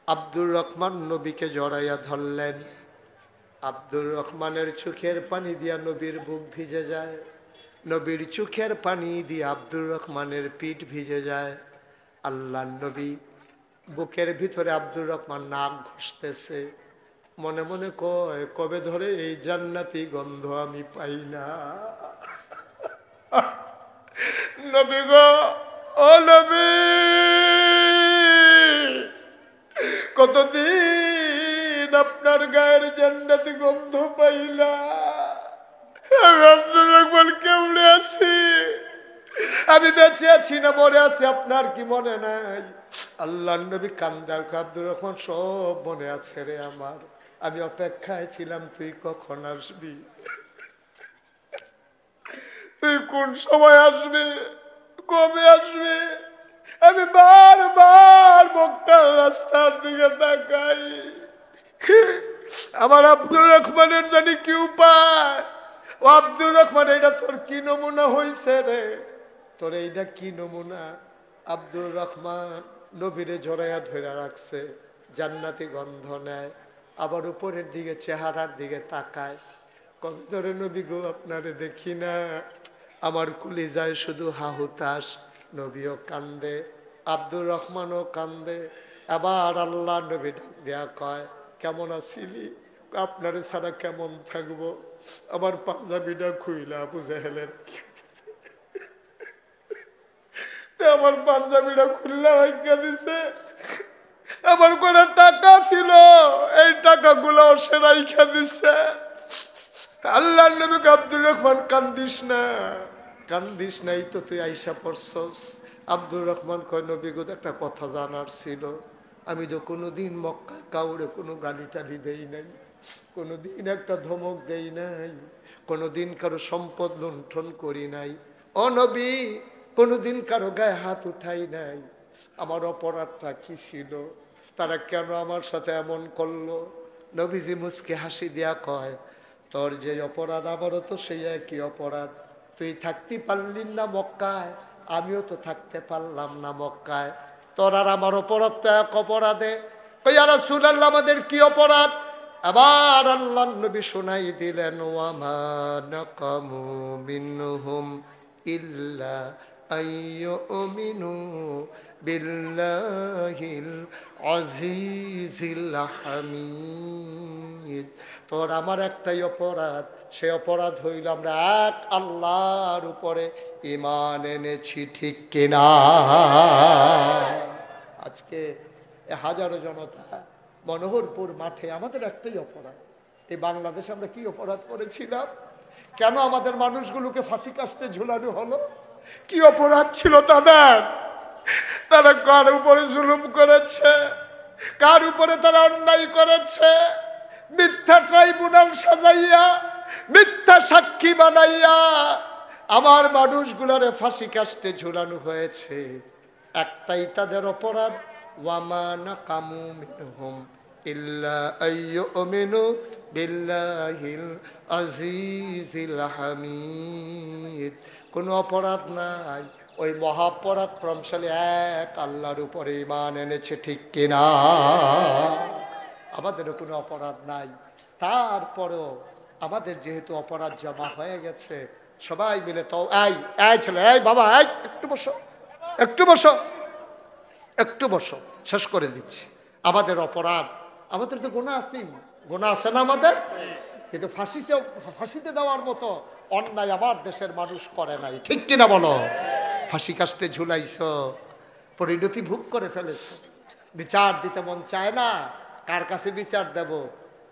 A: আব্দুর রহমান নবীকে জড়াইয়া ধরলেন। আব্দুর রহমানের চোখের পানি দিয়া নবীর বুক ভিজে যায়, নবীর চোখের পানি দিয়ে আব্দুর রহমানের পিঠ ভিজে যায়। আল্লাহ নবী বুকের ভিতরে আব্দুর রহমান নাক ঘষতেছে, মনে মনে কয়, কবে ধরে এই জান্নাতি গন্ধ আমি পাই না। নবী গো, ও নবী, কতদিন আপনার গায়ের জান্নাতি গন্ধ পাইলা। আমি আব্দুর রহমান কেমনে আছি? আমি বেঁচে আছি না মরে আছি আপনার কি মনে নাই? আল্লাহ নবী কান্দার, আব্দুর রহমান সব মনে আছে রে আমার, আমি অপেক্ষায় ছিলাম তুই কখন আসবি, তুই কোন সময় আসবি, কবে আসবি। আমি বারবার মক্কার রাস্তার দিকে তাকাই, আমার আব্দুর রহমানের জানি কি উপায়। ও আব্দুর রহমান, এটা তোর কি নমুনা হইছে রে? তোর এইটা কি নমুনা? আব্দুর রহমান নবীরে জড়াইয়া ধরে রাখছে, জান্নাতি গন্ধ নেয়, আবার উপরের দিকে চেহারার দিকে তাকায়, কবে ধরে নবী গো আপনারে দেখি না। আমার কলিজায় শুধু হাহুতাস। নবীও কান্দে, আব্দুর রহমানও কান্দে। আবার আল্লাহ নবী ডাক দেয়া কয়, কেমন আছিলি? আপনারে ছাড়া কেমন থাকবো? আমার পাঞ্জাবিটা খুইলা আবু জেহেলের, আমার পাঞ্জাবিটা খুললা রাইখা দিছে। আমার কোনো টাকা ছিল, এই টাকাগুলো সে রাইখা দিছে। আল্লাহ নবী আব্দুর রহমান, কান্দিস না, কান্দিস নাই তো তুই আইসা পড়ছস। আব্দুর রহমান কয়, নবী গো, একটা কথা জানার ছিল। আমি তো কোনোদিন মক্কা কাউরে কোনো গালি টালি দেই নাই, কোনোদিন একটা ধমক দেই নাই, কোনোদিন কারো সম্পদ লুণ্ঠন করি নাই। ও নবী, কোনোদিন কারো গায়ে হাত উঠাই নাই। আমার অপরাধটা কি ছিল? তারা কেন আমার সাথে এমন করলো? নবীজি মুচকে হাসি দিয়া কয়, তোর যে অপরাধ আমারও তো সেই একই অপরাধ। তুই থাকতে পারলি না মক্কায়, আমিও তো থাকতে পারলাম না মক্কায়। তোর আর আমার অপরাধ তো এক অপরাধে। ইয়া রাসূলুল্লাহ, আমাদের কি অপরাধ? আবার আল্লাহর নবী শোনাই দিলেন, ওয়ামা নাকামু মিনহুম ইল্লা আইয়ুমিনু বিল্লাহিল আজিজিল হামিদ। তোর আমার একটাই অপরাধ, সে অপরাধ হইল আমরা এক আল্লাহর উপরে ঈমান এনেছি, ঠিক কিনা? আজকে হাজারো জনতা মনোহরপুর মাঠে, আমাদের একটাই অপরাধ। এই বাংলাদেশে আমরা কি অপরাধ করেছিলাম? কেন আমাদের মানুষগুলোকে ফাঁসি কাস্তে ঝুলানো হলো? কি অপরাধ ছিল তাদের? তারা কার উপরে জুলুম করেছে, কার উপরে তারা অন্যায় করেছে। মিথ্যা ট্রাইব্যুনাল সাজাইয়া, মিথ্যা সাক্ষী বানাইয়া আমার মানুষগুলারে ফাঁসি কাস্টে ঝুলানো হয়েছে, একটাই তাদের অপরাধ, ওয়ামা নাকামু মিনহুম ইল্লা আইয়ুমিনু বিল্লাহিল আজিজিল হামিদ। কোনো অপরাধ নাই, ওই মহাপরাক্রমশালী এক আল্লাহর উপরে ঈমান এনেছে, ঠিক কিনা? আমাদেরও কোনো অপরাধ নাই, তারপরেও আমাদের যেহেতু অপরাধ জমা হয়ে গেছে, সবাই মিলে তো এই এই ছেলে, এই বাবা, এই একটু বসো, একটু বসো, একটু বসো, শেষ করে দিচ্ছি। আমাদের অপরাধ, আমাদের তো গুনাহ আছে, গুনাহ আছে না আমাদের? কিন্তু ফাঁসিতে দেওয়ার মতো অন্যায় আমার দেশের মানুষ করে নাই, ঠিক কিনা বলো? ফাঁসি কাস্টে ঝুলাইছ, পরিণতি ভোগ করে ফেলেছ, বিচার দিতে মন চায় না, কার কাছে বিচার দেব?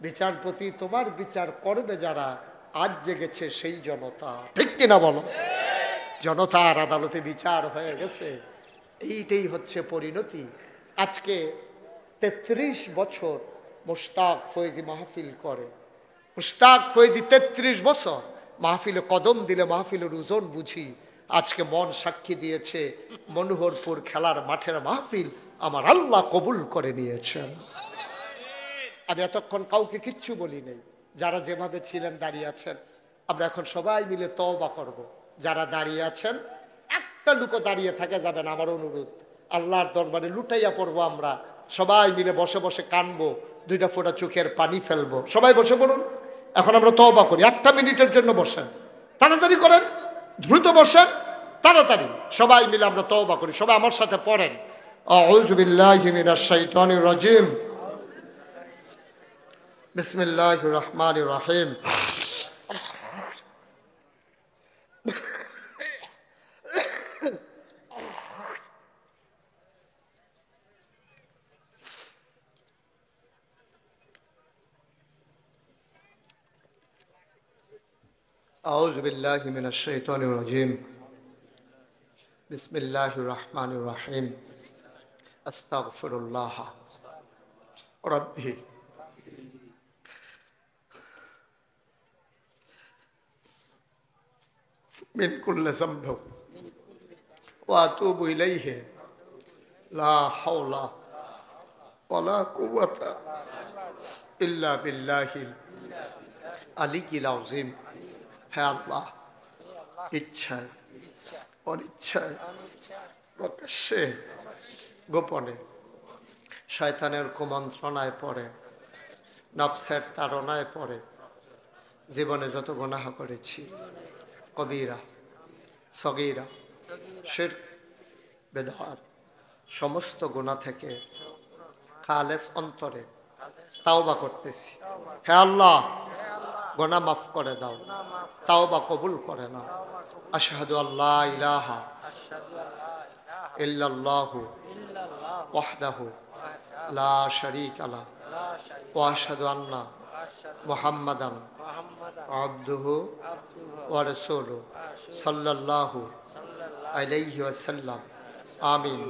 A: বিচারপতি তোমার বিচার করবে যারা, আজ জেগেছে সেই জনতা, ঠিক কিনা বলো? জনতার আদালতে বিচার হয়ে গেছে, এইটাই হচ্ছে পরিণতি। আজকে ৩৩ বছর মুশতাক ফয়েজি মাহফিল করে, মুশতাক ফয়েজি ৩৩ বছর মাহফিলে কদম দিলে মাহফিলের ওজন বুঝি। আজকে মন সাক্ষী দিয়েছে, মনোহরপুর খেলার মাঠের মাহফিল আমার আল্লাহ কবুল করে নিয়েছেন। আমি এতক্ষণ কাউকে কিচ্ছু বলি নাই, যারা যেভাবে ছিলেন দাঁড়িয়ে আছেন, আমরা এখন সবাই মিলে তওবা করব। যারা দাঁড়িয়ে আছেন, একটা লুকো দাঁড়িয়ে থাকা যাবে না, আমার অনুরোধ। আল্লাহর দরবারে লুটাইয়া পড়বো, আমরা সবাই মিলে বসে বসে কানবো, 2টা ফোঁটা চোখের পানি ফেলবো। সবাই বসে পড়ুন, এখন আমরা তওবা করি। 1টা মিনিটের জন্য বসেন, তাড়াতাড়ি করেন, দ্রুত বসেন, তাড়াতাড়ি সবাই মিলে আমরা তওবা করি। সবাই আমার সাথে পড়েন, আউযু বিল্লাহি মিনাশ শাইতানির রাজিম, বিসমিল্লাহির রহমানির রহিম। আউযু বিল্লাহি মিনাশ শাইতানির রাজিম, বিসমিল্লাহির রহমানির রহিম। আস্তাগফিরুল্লাহ রাব্বি মিন কুল্লি যামবি ওয়া আতুবু ইলাইহি, লা হাওলা ওয়ালা কুওয়াতা ইল্লা বিল্লাহিল আলিয়্যিল আযীম। হে আল্লাহ, ইচ্ছায় অনিচ্ছায় প্রকাশ্যে গোপনে শয়তানের কুমন্ত্রণায় পড়ে, নফসের তাড়নায় পড়ে জীবনে যত গুনাহ করেছি, কবিরা সগীরা শিরক বেদাত, সমস্ত গুনাহ থেকে খালেস অন্তরে তাওবা করতেছি। হে আল্লাহ, গুনাহ মাফ করে দাও, তাওবা কবুল করে নাও। আশহাদু আল্লা ইলাহা ইল্লাল্লাহু ওয়াহদাহু লা শারীকা লাহু ওয়া আশহাদু আন্না মুহাম্মাদান আবদুহু ওয়া রাসূলুহু সাল্লাল্লাহু আলাইহি ওয়াসাল্লাম। আমিন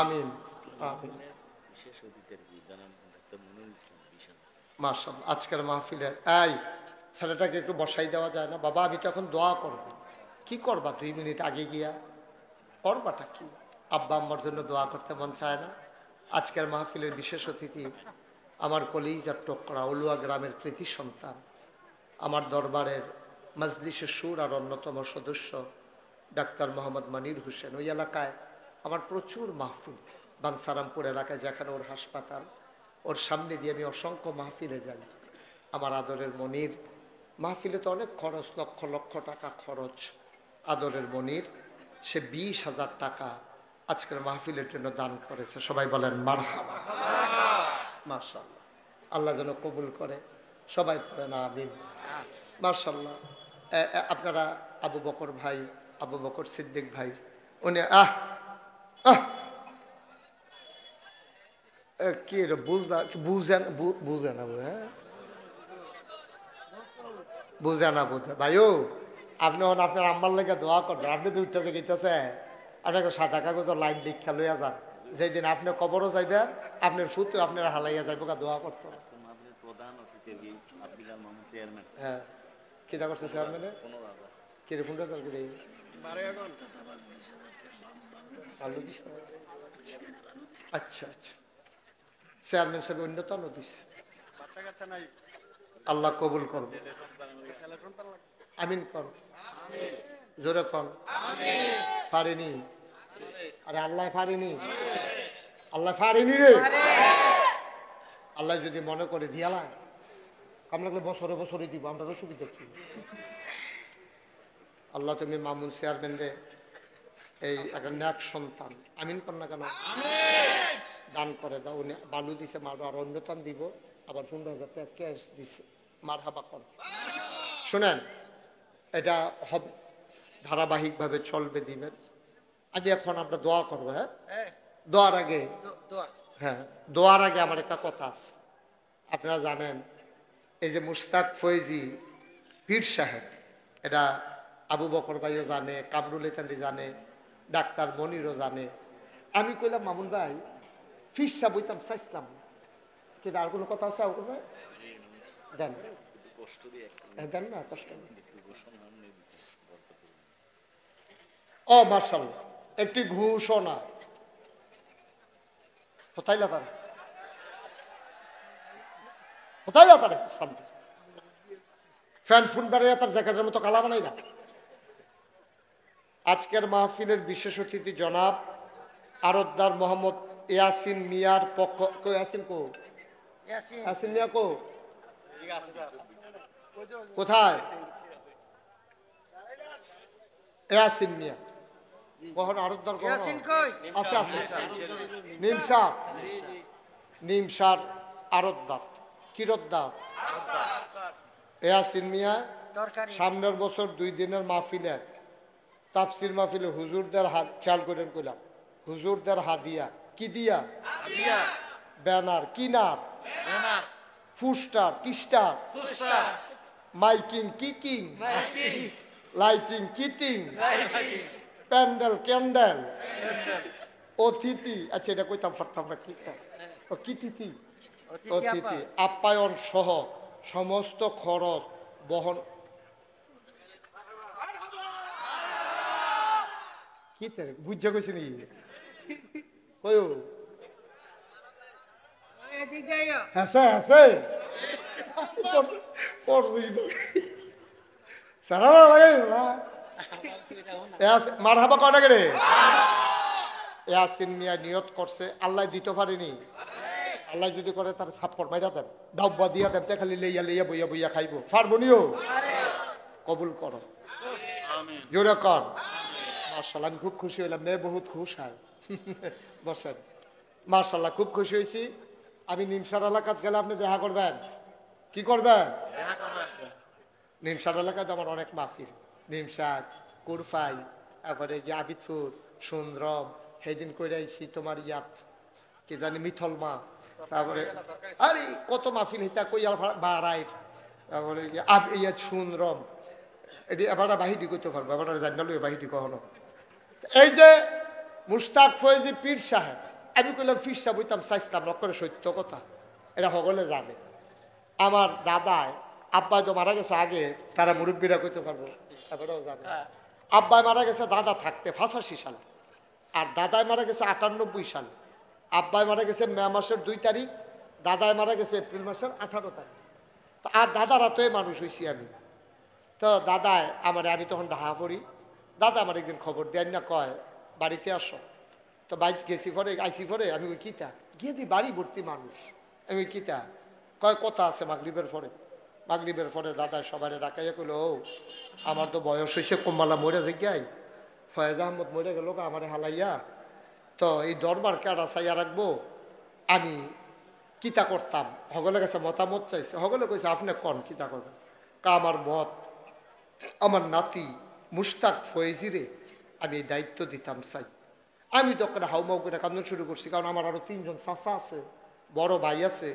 A: আমিন আমিন। মাশাআল্লাহ, আজকের মাহফিলের এই ছেলেটাকে একটু বসাই দেওয়া যায় না? বাবা, আমি তো এখন দোয়া করব। কি করবা 2 মিনিট আগে গিয়া? করবাটা কি? আব্বা আম্মার জন্য দোয়া করতে মন চায় না? আজকের মাহফিলের বিশেষ অতিথি আমার কলিজার টুকরা উলুয়া গ্রামের কৃতি সন্তান, আমার দরবারের মজলিসে সুর আর অন্যতম সদস্য ডাক্তার মোহাম্মদ মনির হোসেন। ওই এলাকায় আমার প্রচুর মাহফিল, বানসারামপুর এলাকায় যেখানে ওর হাসপাতাল, ওর সামনে দিয়ে আমি অসংখ্য মাহফিলে যাই। আমার আদরের মনির, মাহফিলে তো অনেক খরচ, লক্ষ লক্ষ টাকা খরচ। আদরের মনির সে 20,000 টাকা আজকের মাহফিলের জন্য দান করেছে। সবাই বলেন মারহাবা। মাশাআল্লাহ, আল্লাহ যেন কবুল করে। সবাই পড়েন আমিন। মাশাআল্লাহ। আপনারা আবু বকর ভাই, আবু বকর সিদ্দিক ভাই, উনি কি বুঝে না, হ্যাঁ বুঝে না বুঝে ভাইও। আপনি আপনার আম্মার লেগে দোয়া করবেন। আপনি তো উঠতে গেতেছে, আপনাকে সাদা কাগজের লাইন লিখা লইয়া যান। যেদিন আপনি কবরও যাইবেন, আপনার ফুতে আপনার হালাইয়া যাইব দোয়া করতে। হ্যাঁ, কিটা করছে চেয়ারম্যানে? কে ফোন রাজার করে আচ্ছা আচ্ছা চেয়ারম্যান সাহেব অন্য তো আলো দিচ্ছে আল্লাহ কবুল করবে আমিন কর জোরে কর পারেনি আরে আল্লাহ পারেনি আল্লাহ পারেনি রে আল্লাহ যদি মনে করে দিয়ালা আপনাকে বছরে বছরে দিব আমরা সুবিধা কি আল্লাহ তুমি মামুন চেয়ারম্যান রে এই একটা ন্যাক সন্তান আমিন কর না কেন দান করে দাও উনি বালু দিছে মার আর অন্যতম দিব আবার 15,000 টাকা ক্যাশ দিছে মার হাবা কর শুনেন এটা হবে ধারাবাহিকভাবে চলবে দিবেন আমি এখন আমরা দোয়া করবো হ্যাঁ দোয়ার আগে হ্যাঁ দোয়ার আগে আমার একটা কথা আছে আপনারা জানেন এই যে মুশতাক ফয়েজি পীর সাহেব এটা আবু বকর ভাইও জানে কামরুল একান্দি জানে ডাক্তার মনিরও জানে আমি কইলাম মামুন ভাই ফিরসা বইতাম চাইছিলাম কিন্তু আর কোনো কথা আছে দেন দেন না কষ্ট ও মার্শাল্লাহ একটি ঘোষণা কোথায় লাগান কোথায় লাগান ফ্যান ফোন বেড়ে তার জ্যাকেটের মতো কালা বানাই না আজকের মাহফিলের বিশেষ অতিথি জনাব আরতদার মোহাম্মদ ইয়াসিন মিয়ার পক্ষ ইয়াসিন কো ইয়াসিন মিয়া কো কোথায় ইয়াসিন মিয়া কখন আরতদার আছে আছে নিমসার আরতদার কিরতদার ইয়াসিন মিয়া সামনের বছর 2 দিনের মাহফিলের তাফসির মাহফিলে হুজুরদের হাত খেয়াল করেন কইলাম হুজুরদের হাদিয়া কি দিয়া ব্যানার কি নাম ফুস্টার কিস্টার মাইকিং কিকিং লাইটিং কিটিং প্যান্ডেল ক্যান্ডেল অতিথি আচ্ছা এটা কইতাম পারতাম না কিতিথি অতিথি আপ্যায়ন সহ সমস্ত খরচ বহন কি বুঝা কইছি নি কই আছে আছে সারা লাগে না মারহাবা কয়টা করে ইয়াসিন মিয়া নিয়ত করছে আল্লাহ দিতে পারেনি আল্লাহ যদি করে তার থাপ্পড় মাইরা দেন ডাব্বা দিয়া দেন তে খালি লইয়া লইয়া বইয়া বইয়া খাইবো পারবো নিও কবুল করো জোরে কর মাশাআল্লাহ আমি খুব খুশি হইলাম মেয়ে বহুত খুশ হয় বসেন মাশাআল্লাহ খুব খুশি হয়েছি আমি নিমসার এলাকাত গেলে আপনি দেখা করবেন কি করবেন নিমসার এলাকায় আমার অনেক মাহফিল নিমসার কুরফাই তারপরে যে আবিদপুর সুন্দরম সেদিন করে আইছি তোমার ইয়াত কি জানি মিথলমা তারপরে আরে কত মাহফিল হিতা কইয়া বাড়াইট তারপরে ইয়াত সুন্দরম এটি এবার বাহিনী করতে পারবো এবার জানালো বাহিনী কখনো এই যে মুশতাক ফয়েজি পীর সাহেব আমি কইলাম পীর সাহেব হইতাম চাইছিলাম লক্ষ্যের সত্য কথা এটা সকলে জানে আমার দাদায় আব্বাই তো মারা গেছে আগে তারা মুরব্বীরা কইতে পারবো এবারেও জানে আব্বাই মারা গেছে দাদা থাকতে 85 সালে আর দাদাই মারা গেছে 98 সালে আব্বাই মারা গেছে মে মাসের 2 তারিখ দাদাই মারা গেছে এপ্রিল মাসের 18 তারিখ তো আর দাদারা তো মানুষ হয়েছি আমি তো দাদায় আমার আমি তখন ঢাকা পড়ি দাদা আমার একদিন খবর দেন না কয় বাড়িতে আসো তো বাইক গেছি পরে আইসি পরে আমি ওই কিতা গিয়ে দিই বাড়ি ভর্তি মানুষ আমি ওই কিতা কয় কথা আছে মাগরিবের পরে দাদা সবাই ডাকাইয়া কইল ও আমার তো বয়স হয়েছে কম্বালা মরে যাই ফয়েজ আহমদ মরে গেল আমার হালাইয়া তো এই দরবার কাটা চাইয়া রাখবো আমি কিতা করতাম হগলে গেছে মতামত চাইছে হগলে কইছে আপনি কন কিতা করবেন কা আমার মত আমার নাতি মুশতাক ফয়েজিরে আমি এই দায়িত্ব দিতাম চাই আমি তো একটা হাউমাউ করে কান্দন শুরু করছি কারণ আমার আরো 3 জন চাচা আছে বড় ভাই আছে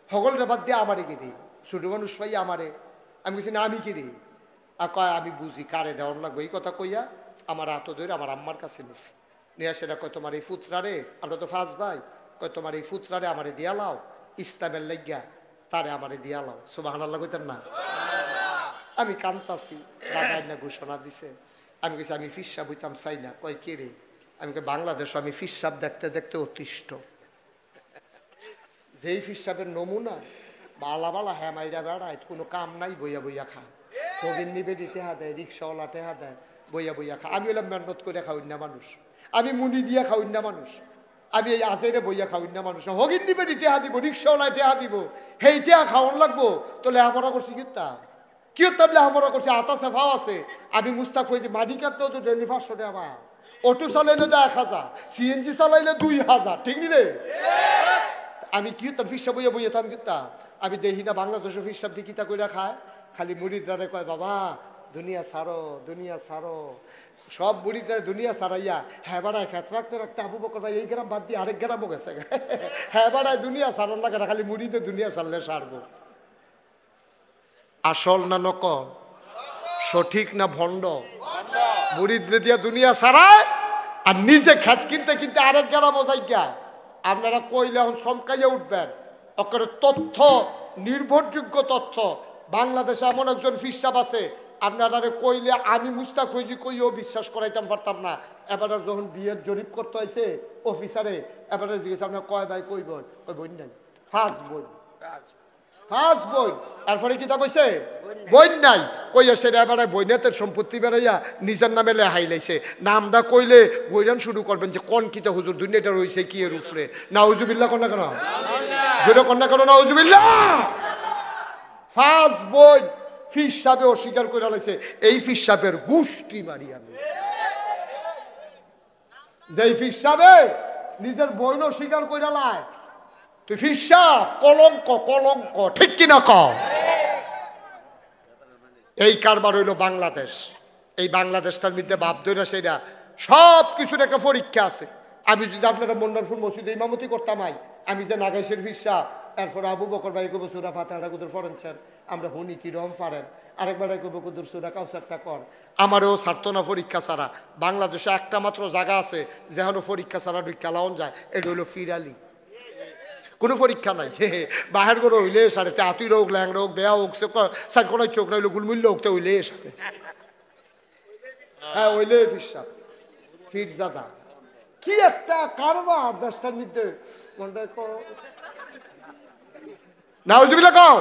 A: হগলটা বাদ দিয়ে আমারে কিনি ছোট মানুষ পাই আমারে আমি বলছি না আমি কিনি আর কয় আমি বুঝি কারে দেওয়ার লাগবে এই কথা কইয়া আমার হাত ধরে আমার আম্মার কাছে নিস নিয়ে সেটা কয় তোমার এই ফুতরারে আমরা তো ফার্স্ট ভাই কয় তোমার এই ফুতরারে আমারে দিয়া লাও ইসলামের লাগিয়া তারে আমারে দিয়া লাও সুবহানাল্লাহ কইতেন না আমি কান্তাছি, দাদা না ঘোষণা দিছে। আমি কইছি আমি ফিসাব হইতাম চাই না। কয় কে রে? আমি কই বাংলাদেশ আমি ফিসাব দেখতে দেখতে অতিষ্ঠ। যেই ফিসাবের নমুনা বালা বালা হ্যাঁ মাইরা বেড়ায়, কোনো কাম নাই, বইয়া বইয়া খা। প্রবীণ নিবে টেহা দেয়, রিক্সাওয়ালা টেহা দেয়, বইয়া বইয়া খা। আমি হলাম মেহনত করে খাওয়াই না মানুষ, আমি মুনি দিয়া খাওয়াই না মানুষ, আমি এই আজেরে বইয়া খাওয়াই না মানুষ। হগিন নিবে টেহা দিব, রিক্সাওয়ালায় টেহা দিব, হেই টেহা খাওয়ান লাগবো। তো লেহাপড়া করছি কি হতাম, লেহাপড়া করছি, আতাছে ভাও আছে। আমি মুস্তাক হয়েছি, মাটি কাটতেও তো ডেলি 500 টাকা, অটো চালাইলে তো 1000, সিএনজি চালাইলে 2000, ঠিক নি রে? আমি কি হতাম, ফিসাব বইয়া বইয়া থাম কিতাম। আমি দেখি না বাংলাদেশের ফিসাব দিয়ে কিতা কইরা খায়, খালি মুড়িদারে কয় বাবা দুনিয়া ছাড়ো, দুনিয়া ছাড়ো। সব মুড়িদারে দুনিয়া ছাড়াইয়া হ্যাঁ বাড়ায় খেত রাখতে রাখতে আবু বকর ভাই এই গ্রাম বাদ দিয়ে আরেক গ্রামও গেছে। হ্যাঁ বাড়ায় দুনিয়া ছাড়ন লাগে না, খালি মুড়িতে দুনিয়া ছাড়লে সারবো। আসল না নকল, সঠিক না ভণ্ড? মুড়িদরে দিয়া দুনিয়া ছাড়ায় আর নিজে খেত কিনতে কিনতে আরেক গ্রামও যাইগা। আপনারা কইলে এখন চমকাইয়া উঠবেন। অকারে তথ্য, নির্ভরযোগ্য তথ্য। বাংলাদেশে এমন একজন ফিসাব আছে, আপনারা কইলে আমি মুস্তাক ফৈজি কইও বিশ্বাস করাইতাম পারতাম না। এবারে যখন বিয়ের জরিপ করতে হয়েছে অফিসারে, এবারে জিজ্ঞেস আপনার কয় ভাই কই বোন? ওই বোন নাই, ফার্স্ট বোন, ফার্স্ট বই। তারপরে কিতা কইছে? বই নাই। কইয়া সেটা এবারে বইনাতের সম্পত্তি বেড়াইয়া নিজের নামে লেহাই লাইছে। নামটা কইলে বইরান শুরু করবেন যে কোন কিতা হুজুর দুনিয়াটা রইছে কি এর উপরে। নাউজুবিল্লাহ কন্যা কেন? যেটা কন্যা কেন নাউজুবিল্লাহ? ফার্স্ট বই ফিস সাহেবে অস্বীকার করে লাইছে। এই ফিস সাহেবের গুষ্টি মারি আমি। যেই ফিস সাহেবে নিজের বইন অস্বীকার করে লায়, তুই ফিসা কলঙ্ক, কলঙ্ক, ঠিক কিনা ক? এই কারবার হইল বাংলাদেশ। এই বাংলাদেশটার মধ্যে বাপ ধরে সেটা সব কিছুর একটা পরীক্ষা আছে। আমি যদি আপনারা মন্ডারপুর মসজিদে ইমামতি করতাম, আমি যে নাগাইশের ফিসা, এরপরে আবু বকর ভাই কব সুরা ফাতিহা কুদুর পড়েছেন, আমরা হুনি কিরম পারেন, আরেকবার কব কুদুর সুরা কাউসারটা কর। আমারও ছাড়তো না পরীক্ষা ছাড়া। বাংলাদেশে একটা মাত্র জায়গা আছে যেখানে পরীক্ষা ছাড়া ঢুকা লাউন যায়, এটা হইল ফিরালি। কোনো পরীক্ষা নাই, বাহের করে হইলে সারে আতুই রোগ, ল্যাং রোগ, বেয়া হোক, সার কোনো চোখ না হইলে গুলমুল্য হোক, হইলে সারে হ্যাঁ হইলে ফিরসাব ফির দাদা। কি একটা কারবার দেশটার মধ্যে। নাউজুবিল্লাহ কও।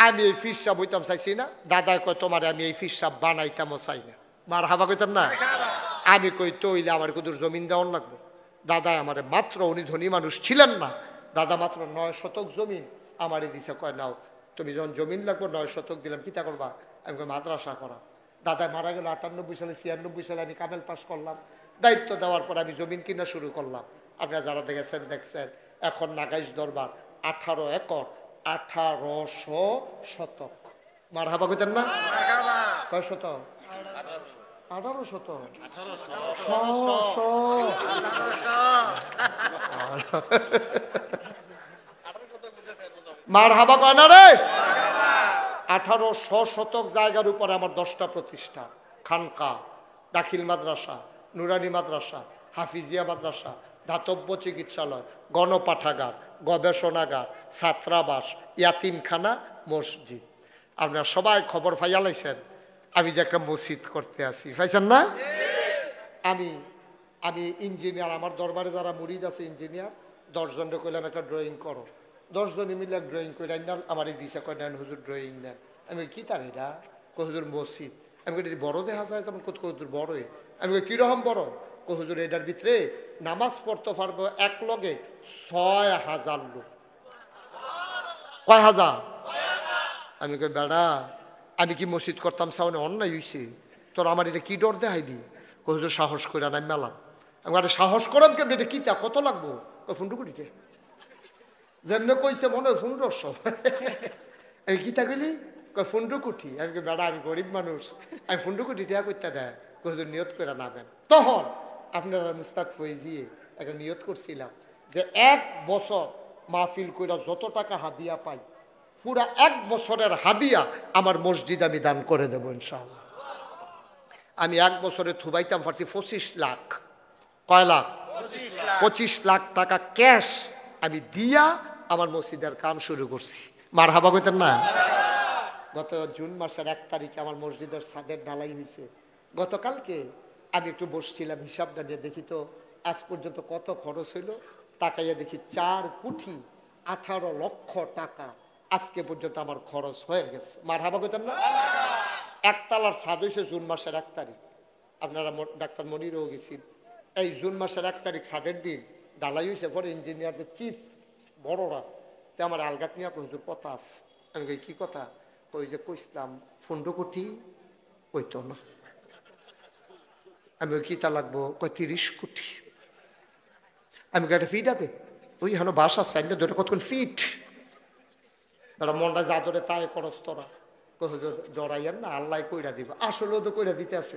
A: আমি এই ফিরসাব হইতাম চাইছি না। দাদা কয় তোমার আমি এই ফিরসাব বানাইতামও চাই না। মার হাবা কইতাম না। আমি কই তৈলে আমার কুদুর জমিন দেওয়ান লাগবে। দাদা আমার মাত্র, উনি ধনী মানুষ ছিলেন না, দাদা মাত্র 9 শতক জমিন আমারই দিছে। কয় নাও, তুমি যখন জমিন লাগবো 9 শতক দিলাম, কিতা করবা? আমি মাদ্রাসা করা। দাদা মারা গেল 98 সালে, 96 সালে আমি কামেল পাস করলাম। দায়িত্ব দেওয়ার পর আমি জমিন কিনা শুরু করলাম। আপনারা যারা দেখেছেন দেখছেন। এখন নাগাইশ দরবার 18 একর, 1800 শতক। মার হাবা কইতেন না? কয় শতক? 1800। মার হাবা কয় না রে? 1800 শতক জায়গার উপরে আমার 10টা প্রতিষ্ঠান, খানকা, দাখিল মাদ্রাসা, নুরানি মাদ্রাসা, হাফিজিয়া মাদ্রাসা, ধাতব্য চিকিৎসালয়, গণপাঠাগার, গবেষণাগার, ছাত্রাবাস, ইয়াতিমখানা, মসজিদ। আপনারা সবাই খবর পাইয়া লাইছেন আমি যে একটা মসজিদ করতে আসি, পাইছেন না? আমি ইঞ্জিনিয়ার, আমার দরবারে যারা মুরিদ আছে ইঞ্জিনিয়ার, 10 জনকে কইলাম একটা ড্রয়িং করো। 10 জনে মিলে ড্রয়িং করে আমার এই দিশা কয় নেন হুজুর ড্রয়িং নেন। আমি কি তার এটা? কই হুজুর মসজিদ। আমি কই বড় দেখা যায় যেমন কত হুজুর বড়ই। আমি কই কিরকম বড়? কই হুজুর এটার ভিতরে নামাজ পড়তে পারবো এক লগে 6000 লোক। কয় হাজার? আমি কই বেড়া আমি কি মসজিদ করতাম সামনে অন্যায় হইছে, তোর আমার এটা কি ডর দেখাই দি? কই হুজুর সাহস করে না মেলাম। আমি আরে সাহস করাম কেমন, এটা কিতা কত লাগবো? ওই ফোনটু করিতে যেমনি কইছে মনে হয় 1500। আমি কিতা কইলি? কয় 15 কোটি। আমি বেড়া আমি গরিব মানুষ, আমি 15 কোটি টাকা করতে দেয়। হুজুর নিয়ত করে নামেন। তখন আপনারা মুস্তাক ফৈজি একটা নিয়ত করছিলাম যে 1 বছর মাহফিল কইরা যত টাকা হাদিয়া পাই, পুরা 1 বছরের হাদিয়া আমার মসজিদ আমি দান করে দেবো ইনশাআল্লাহ। আমি 1 বছরে থুবাইতাম পারছি 25 লাখ। কয় লাখ? 25 লাখ টাকা ক্যাশ আমি দিয়া আমার মসজিদের কাম শুরু করছি। মার হাবা কইতেন না? গত জুন মাসের 1 তারিখে আমার মসজিদের ছাদের ঢালাই হয়েছে। গতকালকে আমি একটু বসছিলাম, হিসাবটা নিয়ে দেখি তো আজ পর্যন্ত কত খরচ হইল। তাকাইয়া দেখি 4 কোটি 18 লক্ষ টাকা আজকে পর্যন্ত আমার খরচ হয়ে গেছে। মারহাবা কইতেন না? একতলার ছাদ হয়েছে জুন মাসের 1 তারিখ। আপনারা ডাক্তার মনিরও গেছেন। এই জুন মাসের 1 তারিখ ছাদের দিন ঢালাই হয়েছে। পরে ইঞ্জিনিয়ারদের চিফ বড়রা তো আমার আলগাত নিয়ে হুজুর কথা আছে। আমি কই কি কথা? ওই যে কইসলাম 15 কোটি কইতো না। আমি ওই কিতা লাগবো? কই 30 কোটি। আমি একটা ফিট আছে ওই হলো বাসার সাইডে ধরে কতক্ষণ ফিট তারা মনটা যা ধরে তাই খরচ তোরা ডরাইয়ার না, আল্লাহ কইরা দিব। আসলেও তো কইরা দিতে আছে।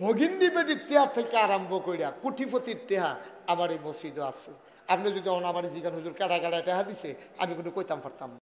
A: হগিন্দি বেটির টেহা থেকে আরম্ভ কইরা কোটিপতির টেহা আমার এই মসজিদও আছে। আপনি যদি আমার জিগান হুজুর কাটা কাটা টেহা দিছে, আমি কিন্তু কইতাম পারতাম।